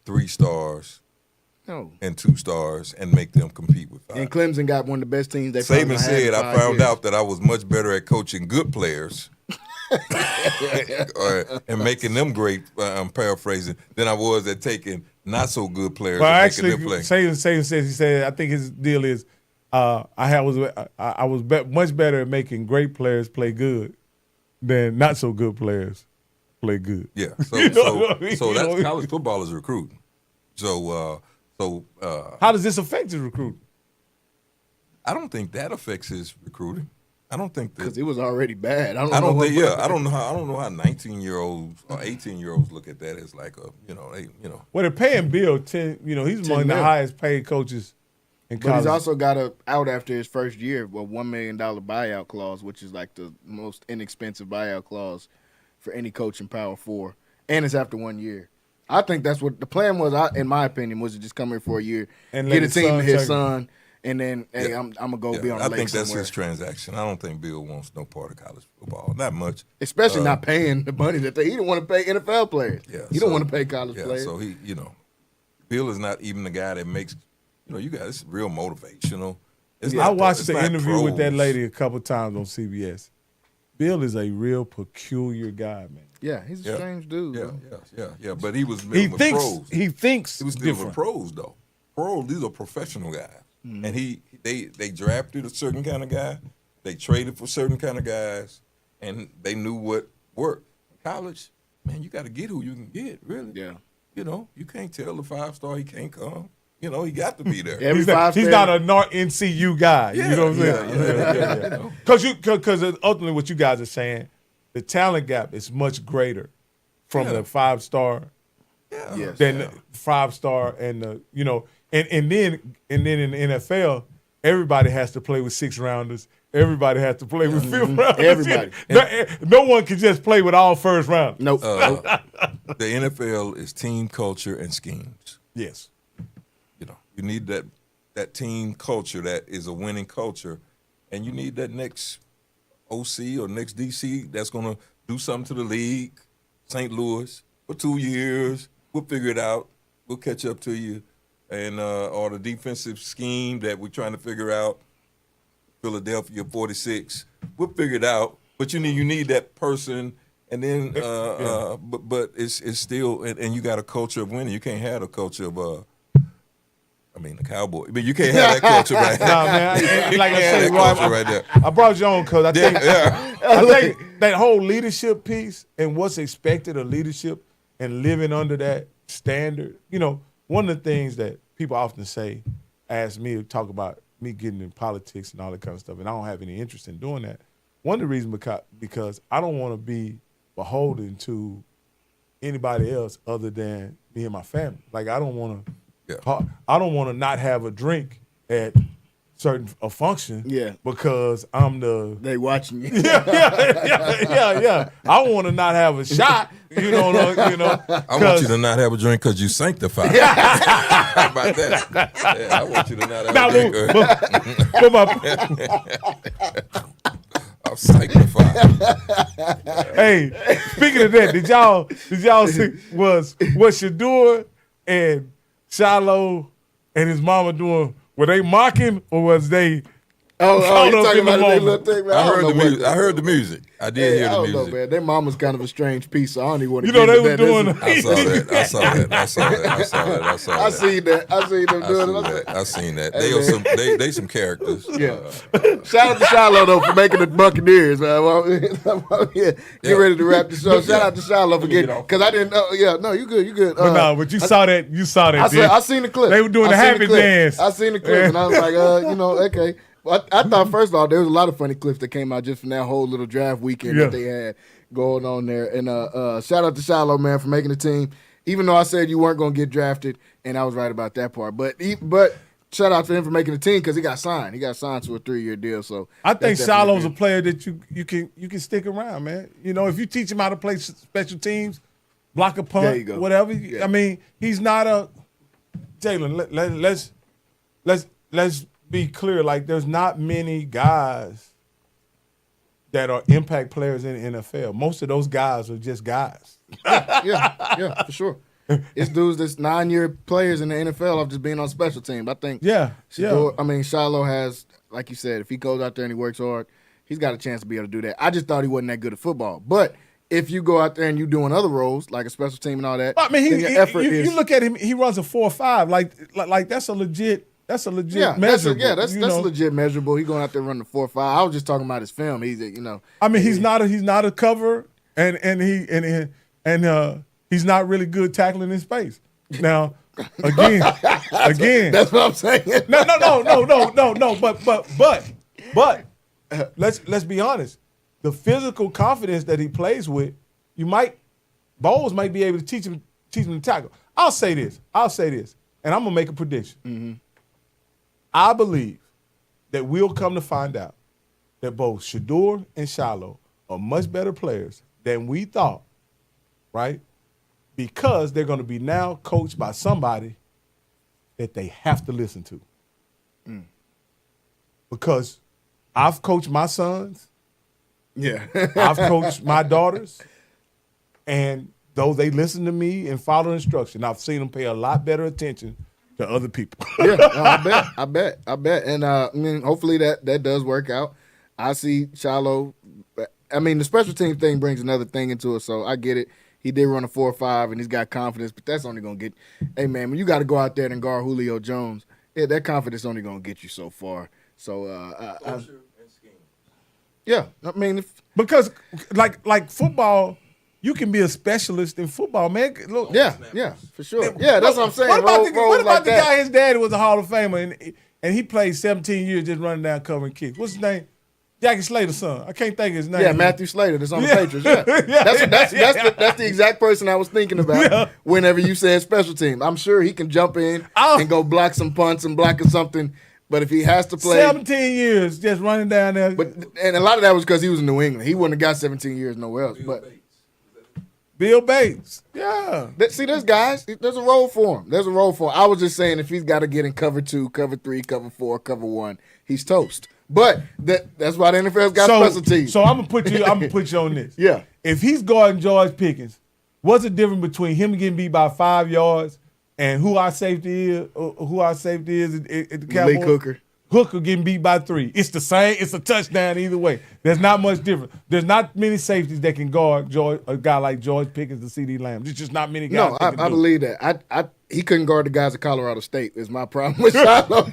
S10: 3 stars and 2 stars and make them compete with 5.
S4: And Clemson got one of the best teams they
S10: Saban said, I found out that I was much better at coaching good players and making them great, I'm paraphrasing, than I was at taking not so good players and
S5: actually,
S10: making them play.
S5: Saban says, he said, I think his deal is, I was much better at making great players play good than not so good players play good.
S10: Yeah, so that's college football is recruiting. So
S5: how does this affect his recruiting?
S10: I don't think that affects his recruiting. I don't think that
S4: because it was already bad. I don't know how 19-year-olds or 18-year-olds look at that as like
S5: Well, they're paying Bill 10. You know, he's among the highest paid coaches in college.
S4: But he's also got out after his first year with a $1 million buyout clause, which is like the most inexpensive buyout clause for any coach in Power 4, and it's after 1 year. I think that's what the plan was. In my opinion, was to just come here for a year, and get a team to his son, and then I'm gonna go be on the lake
S10: I think that's
S4: somewhere.
S10: his transaction. I don't think Bill wants no part of college football, not much.
S4: Especially not paying the money that he don't want to pay NFL players. He don't want to pay college players.
S10: So Bill is not even the guy that makes. You guys, it's real motivational.
S5: I watched the interview with that lady a couple times on CBS. Bill is a real peculiar guy, man.
S4: Yeah, he's a strange dude.
S10: Yeah. But he was dealing with pros.
S5: He thinks
S10: he was dealing with pros though. Pros, these are professional guys, and they drafted a certain kind of guy. They traded for certain kind of guys, and they knew what worked. In college, man, you got to get who you can get. Really.
S4: Yeah.
S10: You can't tell the 5-star he can't come. He got to be there.
S5: He's not a NCU guy. You know what I'm saying? Because ultimately what you guys are saying, the talent gap is much greater from the 5-star than the 5-star and and then in the NFL, everybody has to play with 6-rounders. Everybody has to play with 5th-rounders.
S4: Everybody.
S5: No one can just play with all 1st rounders.
S4: Nope.
S10: The NFL is team culture and schemes.
S5: Yes.
S10: You need that team culture that is a winning culture, and you need that next OC or next DC that's going to do something to the league, St. Louis, for 2 years. We'll figure it out. We'll catch up to you. And or the defensive scheme that we're trying to figure out, Philadelphia 46. We'll figure it out. But you need that person. And then, but it's still, and you got a culture of winning. You can't have a culture of the Cowboy. I mean, you can't have that culture right now.
S5: Nah, man. Like I said, right there. I brought you on because I think that whole leadership piece and what's expected of leadership and living under that standard. One of the things that people often ask me to talk about me getting in politics and all that kind of stuff, and I don't have any interest in doing that. One of the reasons because I don't want to be beholden to anybody else other than me and my family. Like I don't want to not have a drink at a function.
S4: Yeah.
S5: Because I'm the.
S4: They watching you.
S5: Yeah. I want to not have a shot. You know.
S10: I want you to not have a drink because you sanctified. How about that? Yeah, I want you to not have a drink. I'm sanctified.
S5: Hey, speaking of that, did y'all see was Shador and Shiloh and his mama doing? Were they mocking or was they?
S4: Oh, you talking about their little thing, man?
S10: I heard the music. I did hear the music.
S4: I don't know, man. Their mama's kind of a strange piece, so I don't even want to
S5: get into
S4: that.
S5: They were doing
S10: I saw that. I
S4: seen them doing it.
S10: I seen that. They some characters.
S4: Yeah. Shout out to Shiloh, though, for making the Buccaneers, man. Get ready to wrap the show. Shout out to Shiloh for getting, because I didn't know. Yeah, no, you good.
S5: But you saw that.
S4: I seen the clip.
S5: They were doing the happy dance.
S4: I seen the clip, and I was like, okay. I thought, first of all, there was a lot of funny clips that came out just from that whole little draft weekend that they had going on there. And shout out to Shiloh, man, for making the team. Even though I said you weren't going to get drafted, and I was right about that part. But shout out to him for making the team because he got signed. He got signed to a 3-year deal. So
S5: I think Shiloh's a player that you can stick around, man. You know, if you teach him how to play special teams, block a punt, whatever. Yeah. I mean, he's not a Jalen. Let's be clear, like there's not many guys that are impact players in the NFL. Most of those guys are just guys.
S4: Yeah, for sure. It's dudes that's 9-year players in the NFL of just being on special team. I think. I mean, Shiloh has, like you said, if he goes out there and he works hard, he's got a chance to be able to do that. I just thought he wasn't that good at football, but if you go out there and you're doing other roles like a special team and all that,
S5: I mean, you look at him. He runs a 4.5. Like that's a legit. That's a legit measurable.
S4: That's legit measurable. He going out there running 4.5. I was just talking about his film. He's
S5: I mean, he's not a cover, and he's not really good tackling in space. Now, again,
S4: that's what I'm saying.
S5: No. But let's be honest. The physical confidence that he plays with, Bowles might be able to teach him to tackle. I'll say this, and I'm gonna make a prediction.
S4: Mm-hmm.
S5: I believe that we'll come to find out that both Shador and Shiloh are much better players than we thought, right? Because they're going to be now coached by somebody that they have to listen to. Because I've coached my sons.
S4: Yeah.
S5: I've coached my daughters. And though they listen to me and follow instruction, I've seen them pay a lot better attention to other people.
S4: I bet. And I mean, hopefully that does work out. I see Shiloh. I mean, the special team thing brings another thing into it, so I get it. He did run a 4.5, and he's got confidence, but that's only going to get – hey, man, when you got to go out there and guard Julio Jones, that confidence only going to get you so far. So, yeah, I mean –
S5: because, like football – you can be a specialist in football, man. Look,
S4: yeah, for sure. Yeah, that's what I'm saying.
S5: What about the guy, his daddy was a Hall of Famer, and he played 17 years just running down covering kicks? What's his name? Jackie Slater's son. I can't think of his name.
S4: Yeah, Matthew Slater. That's on the Patriots. Yeah. That's the exact person I was thinking about whenever you said special team. I'm sure he can jump in and go block some punts and block something. But if he has to play
S5: 17 years just running down there.
S4: And a lot of that was because he was in New england. He wouldn't have got 17 years nowhere else.
S5: Bill Bates. Yeah.
S4: See, there's guys. There's a role for him. I was just saying if he's got to get in cover 2, cover 3, cover 4, cover 1, he's toast. But that's why the NFL's got special teams.
S5: So I'm gonna put you on this.
S4: Yeah.
S5: If he's guarding George Pickens, what's the difference between him getting beat by 5 yards and who our safety is at the Cowboys?
S4: Lee Hooker.
S5: Hooker getting beat by 3. It's the same. It's a touchdown either way. There's not much difference. There's not many safeties that can guard a guy like George Pickens and C.D. Lamb. There's just not many guys.
S4: No, I believe that. He couldn't guard the guys at Colorado State. Is my problem with Shiloh.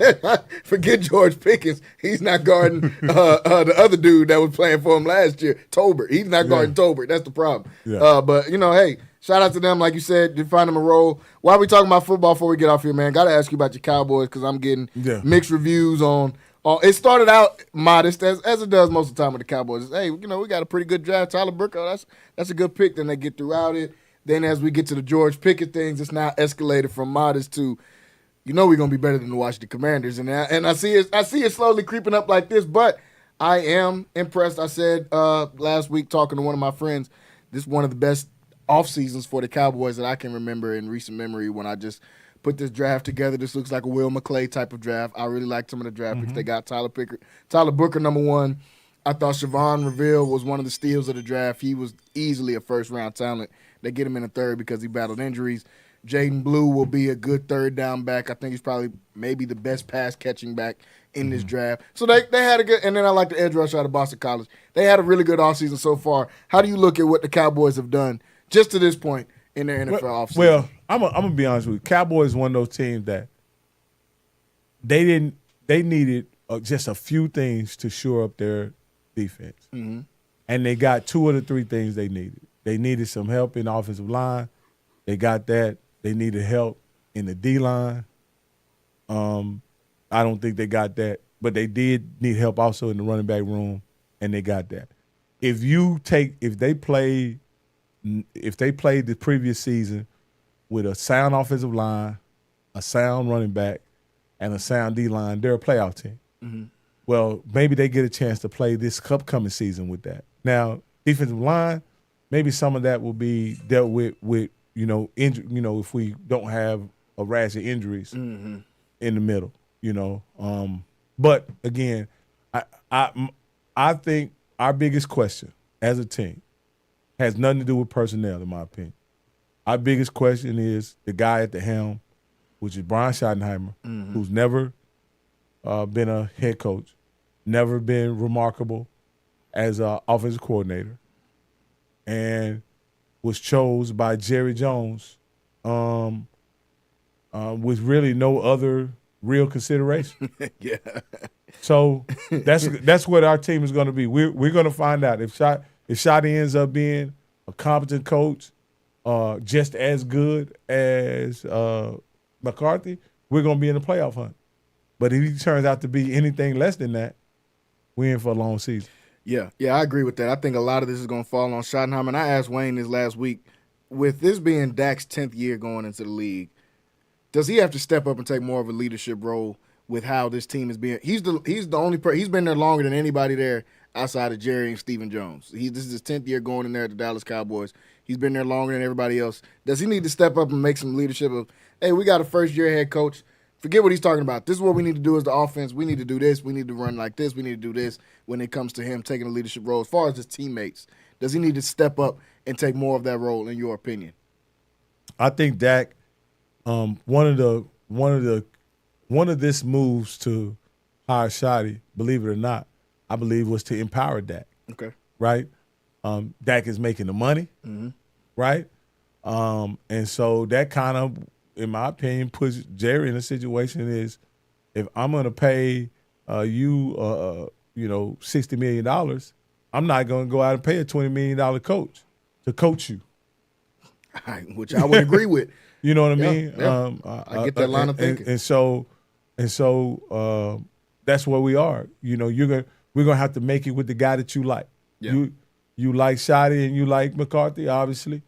S4: Forget George Pickens. He's not guarding the other dude that was playing for him last year, Tolbert. He's not guarding Tolbert. That's the problem.
S5: Yeah.
S4: But hey. Shout out to them, like you said, to find them a role. Why are we talking about football before we get off here, man? Got to ask you about your Cowboys because I'm getting mixed reviews on. It started out modest, as it does most of the time with the Cowboys. Hey, we got a pretty good draft. Tyler Burko, that's a good pick. Then they get throughout it. Then as we get to the George Pickett things, it's now escalated from modest to you know we're gonna be better than the Washington Commanders, and I see it slowly creeping up like this. But I am impressed. I said last week talking to one of my friends, this is one of the best off seasons for the Cowboys that I can remember in recent memory. When I just put this draft together, this looks like a Will McClay type of draft. I really liked some of the draft picks. They got Tyler Booker, number 1. I thought Siobhan Reveal was one of the steals of the draft. He was easily a first-round talent. They get him in the 3rd because he battled injuries. Jaden Blue will be a good 3rd down back. I think he's probably maybe the best pass-catching back in this draft. So they had a good – and then I like the edge rush out of Boston College. They had a really good offseason so far. How do you look at what the Cowboys have done just to this point in their NFL offseason?
S5: Well, I'm going to be honest with you. Cowboys is one of those teams that they needed just a few things to shore up their – defense. Mm-hmm. And they got 2 of the 3 things they needed. They needed some help in the offensive line. They got that. They needed help in the D-line. I don't think they got that, but they did need help also in the running back room, and they got that. If they played the previous season with a sound offensive line, a sound running back, and a sound D-line, they're a playoff team. Mm-hmm. Well, maybe they get a chance to play this upcoming season with that. Now, defensive line, maybe some of that will be dealt with if we don't have a rash of injuries in the middle, But again, I think our biggest question as a team has nothing to do with personnel, in my opinion. Our biggest question is the guy at the helm, which is Brian Schottenheimer, who's never been a head coach, never been remarkable as an offensive coordinator, and was chosen by Jerry Jones with really no other real consideration.
S4: Yeah.
S5: So that's what our team is going to be. We're going to find out if Shotty ends up being a competent coach, just as good as McCarthy, we're going to be in the playoff hunt. But if he turns out to be anything less than that, we're in for a long season.
S4: Yeah, I agree with that. I think a lot of this is going to fall on Schottenheimer. And I asked Wayne this last week, with this being Dak's 10th year going into the league, does he have to step up and take more of a leadership role with how this team is being? He's the only person. He's been there longer than anybody there outside of Jerry and Stephen Jones. This is his 10th year going in there at the Dallas Cowboys. He's been there longer than everybody else. Does he need to step up and make some leadership of, hey, we got a first-year head coach. Forget what he's talking about. This is what we need to do as the offense. We need to do this. We need to run like this. We need to do this when it comes to him taking a leadership role. As far as his teammates, does he need to step up and take more of that role, in your opinion?
S5: I think Dak, one of this moves to hire Shotty, believe it or not, I believe was to empower Dak.
S4: Okay.
S5: Right? Dak is making the money, right? And so that kind of, in my opinion, puts Jerry in a situation is, if I'm going to pay you $60 million, I'm not going to go out and pay a $20 million coach to coach you.
S4: Which I would agree with.
S5: You know what I mean?
S4: Yeah. I get that line of thinking.
S5: And so that's where we are. You know, we're gonna have to make it with the guy that you like.
S4: Yeah.
S5: You like Shotty and you like McCarthy, obviously,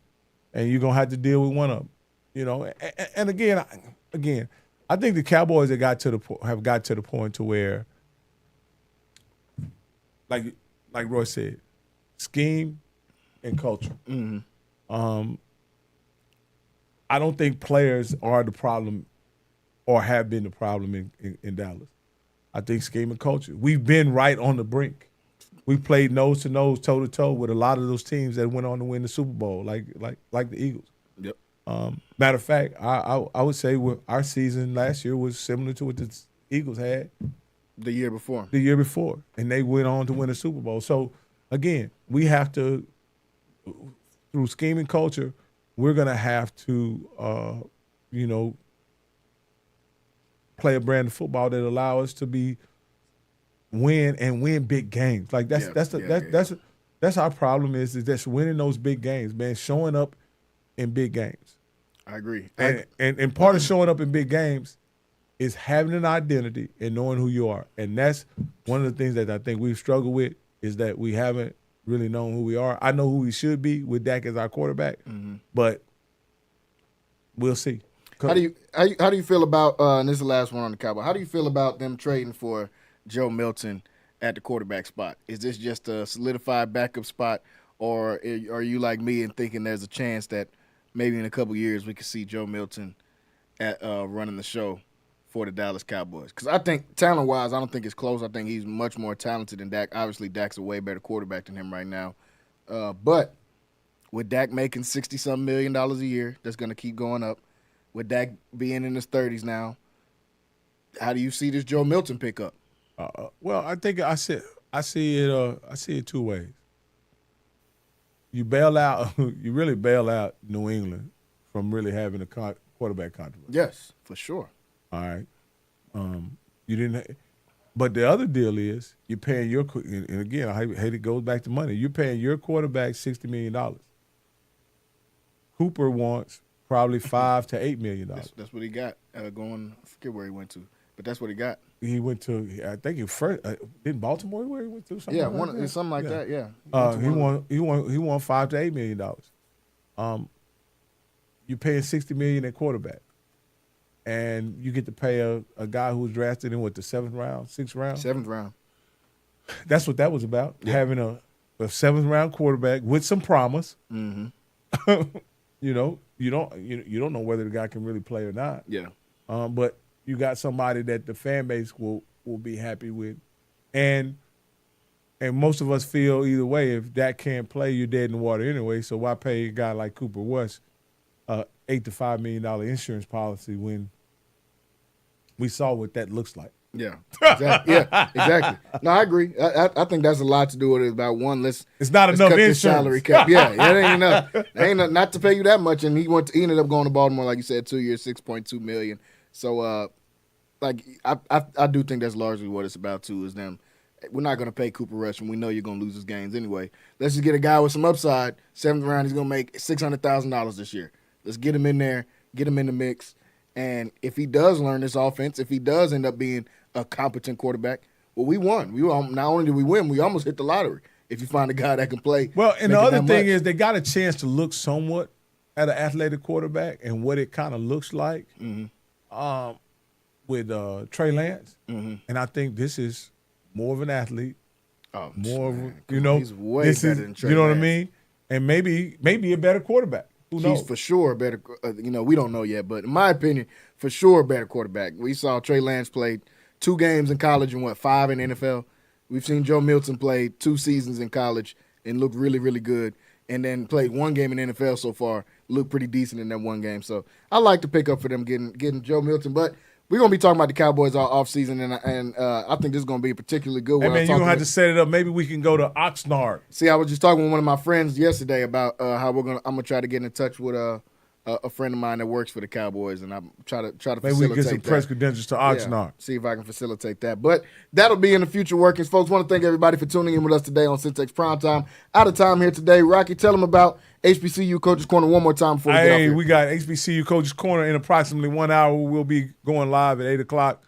S5: and you're gonna have to deal with one of them. You know, and again, I think the Cowboys have got to the point to where, like Roy said, scheme and culture. Mm-hmm. I don't think players are the problem or have been the problem in Dallas. I think scheme and culture. We've been right on the brink. We played nose to nose, toe to toe with a lot of those teams that went on to win the Super Bowl, like the Eagles.
S4: Yep.
S5: Matter of fact, I would say our season last year was similar to what the Eagles had
S4: the year before.
S5: And they went on to win a Super Bowl. So again, we have to, through scheme and culture, we're gonna have to, play a brand of football that allow us to win big games. Like that's our problem is just winning those big games, man. Showing up in big games.
S4: I agree.
S5: And part of showing up in big games is having an identity and knowing who you are. And that's one of the things that I think we've struggled with, is that we haven't really known who we are. I know who we should be with Dak as our quarterback, but we'll see.
S4: How do you feel about and this is the last one on the Cowboys? How do you feel about them trading for Joe Milton at the quarterback spot? Is this just a solidified backup spot, or are you like me and thinking there's a chance that maybe in a couple years we could see Joe Milton at running the show for the Dallas Cowboys? Because I think talent-wise, I don't think it's close. I think he's much more talented than Dak. Obviously, Dak's a way better quarterback than him right now. But with Dak making $60-something million a year, that's going to keep going up. With Dak being in his 30s now, how do you see this Joe Milton pickup?
S5: Well, I think I see it two ways. You really bail out New England from really having a quarterback controversy.
S4: Yes, for sure.
S5: All right. You didn't. But the other deal is you're paying your, and again, I hate it goes back to money. You're paying your quarterback $60 million. Cooper wants probably $5 to $8 million.
S4: That's what he got going. I forget where he went to, but that's what he got.
S5: He went to, I think he first in Baltimore. Where he went to? Something
S4: something like that. Yeah.
S5: He won $5 to $8 million. You're paying $60 million at quarterback, and you get to pay a guy who was drafted in the 7th round, 6th round,
S4: 7th round.
S5: That's what that was about. Yeah. Having a 7th round quarterback with some promise.
S4: Mm-hmm.
S5: You don't know whether the guy can really play or not.
S4: Yeah.
S5: But you got somebody that the fan base will be happy with, and most of us feel either way. If Dak can't play, you're dead in the water anyway. So why pay a guy like Cooper Rush $8 to $5 million insurance policy when we saw what that looks like?
S4: Yeah, exactly. Exactly. No, I agree. I think that's a lot to do with it. About one, it's
S5: not enough
S4: cut
S5: insurance.
S4: This salary cap. Yeah, it ain't enough. It ain't not to pay you that much. And he ended up going to Baltimore, like you said, 2 years, $6.2 million. So, I do think that's largely what it's about too. Is them. We're not going to pay Cooper Rush, and we know you're going to lose his games anyway. Let's just get a guy with some upside. 7th round, he's going to make $600,000 this year. Let's get him in there, get him in the mix. And if he does learn this offense, if he does end up being a competent quarterback, well, we won. Not only did we win, we almost hit the lottery. If you find a guy that can play.
S5: Well, and the other thing is they got a chance to look somewhat at an athletic quarterback and what it kind of looks like with Trey Lance. Mm-hmm. And I think this is more of an athlete.
S4: Oh,
S5: more
S4: man,
S5: of
S4: he's way better than Trey
S5: You know
S4: Lance.
S5: what I mean? And maybe a better quarterback. Who knows?
S4: He's for sure a better. We don't know yet, but in my opinion, for sure a better quarterback. We saw Trey Lance play 2 games in college and 5 in the NFL. We've seen Joe Milton play 2 seasons in college and look really, really good, and then played 1 game in the NFL so far, looked pretty decent in that 1 game. So I like to pick up for them getting Joe Milton, but we're going to be talking about the Cowboys all offseason, and I think this is going to be a particularly good one.
S5: Hey, man, you don't have to set it up. Maybe we can go to Oxnard.
S4: See, I was just talking with one of my friends yesterday about how I'm going to try to get in touch with a friend of mine that works for the Cowboys, and I'm try to facilitate that.
S5: Maybe we get some press credentials to Oxnard.
S4: Yeah, see if I can facilitate that. But that'll be in the future workings. Folks, want to thank everybody for tuning in with us today on Centex Primetime. Out of time here today. Rocky, tell them about HBCU Coaches Corner one more time before we get off here.
S5: We got HBCU Coaches Corner in approximately 1 hour. We'll be going live at 8 o'clock.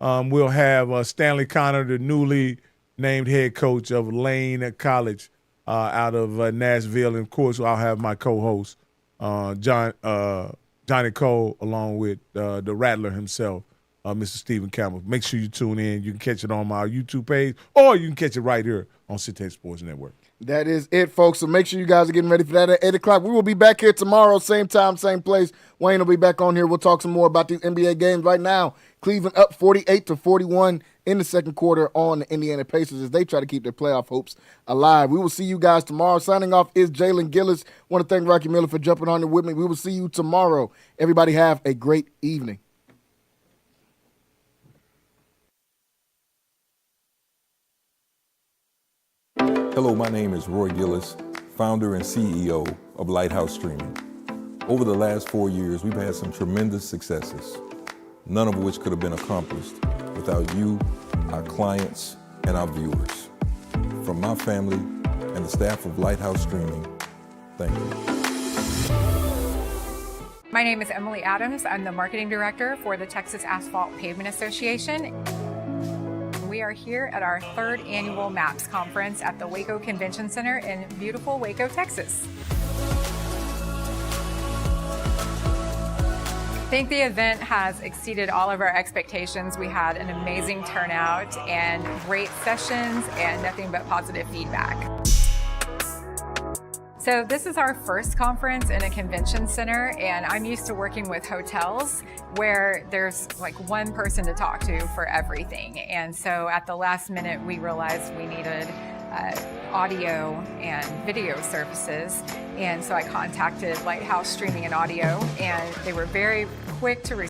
S5: We'll have Stanley Connor, the newly named head coach of Lane College out of Nashville. And, of course, I'll have my co-host, Johnny Cole, along with the Rattler himself, Mr. Stephen Campbell. Make sure you tune in. You can catch it on my YouTube page, or you can catch it right here on Centex Sports Network.
S4: That is it, folks. So make sure you guys are getting ready for that at 8 o'clock. We will be back here tomorrow, same time, same place. Wayne will be back on here. We'll talk some more about these NBA games right now. Cleveland up 48-41 in the second quarter on the Indiana Pacers as they try to keep their playoff hopes alive. We will see you guys tomorrow. Signing off is Jalen Gillis. Want to thank Rocky Miller for jumping on here with me. We will see you tomorrow. Everybody have a great evening.
S10: Hello, my name is Roy Gillis, founder and CEO of Lighthouse Streaming. Over the last 4 years, we've had some tremendous successes, none of which could have been accomplished without you, our clients, and our viewers. From my family and the staff of Lighthouse Streaming, thank you.
S8: My name is Emily Adams. I'm the marketing director for the Texas Asphalt Pavement Association. We are here at our 3rd annual MAPS conference at the Waco Convention Center in beautiful Waco, Texas. I think the event has exceeded all of our expectations. We had an amazing turnout and great sessions and nothing but positive feedback. So this is our first conference in a convention center, and I'm used to working with hotels where there's like one person to talk to for everything. And so at the last minute, we realized we needed audio and video services. And so I contacted Lighthouse Streaming and Audio, and they were very quick to respond.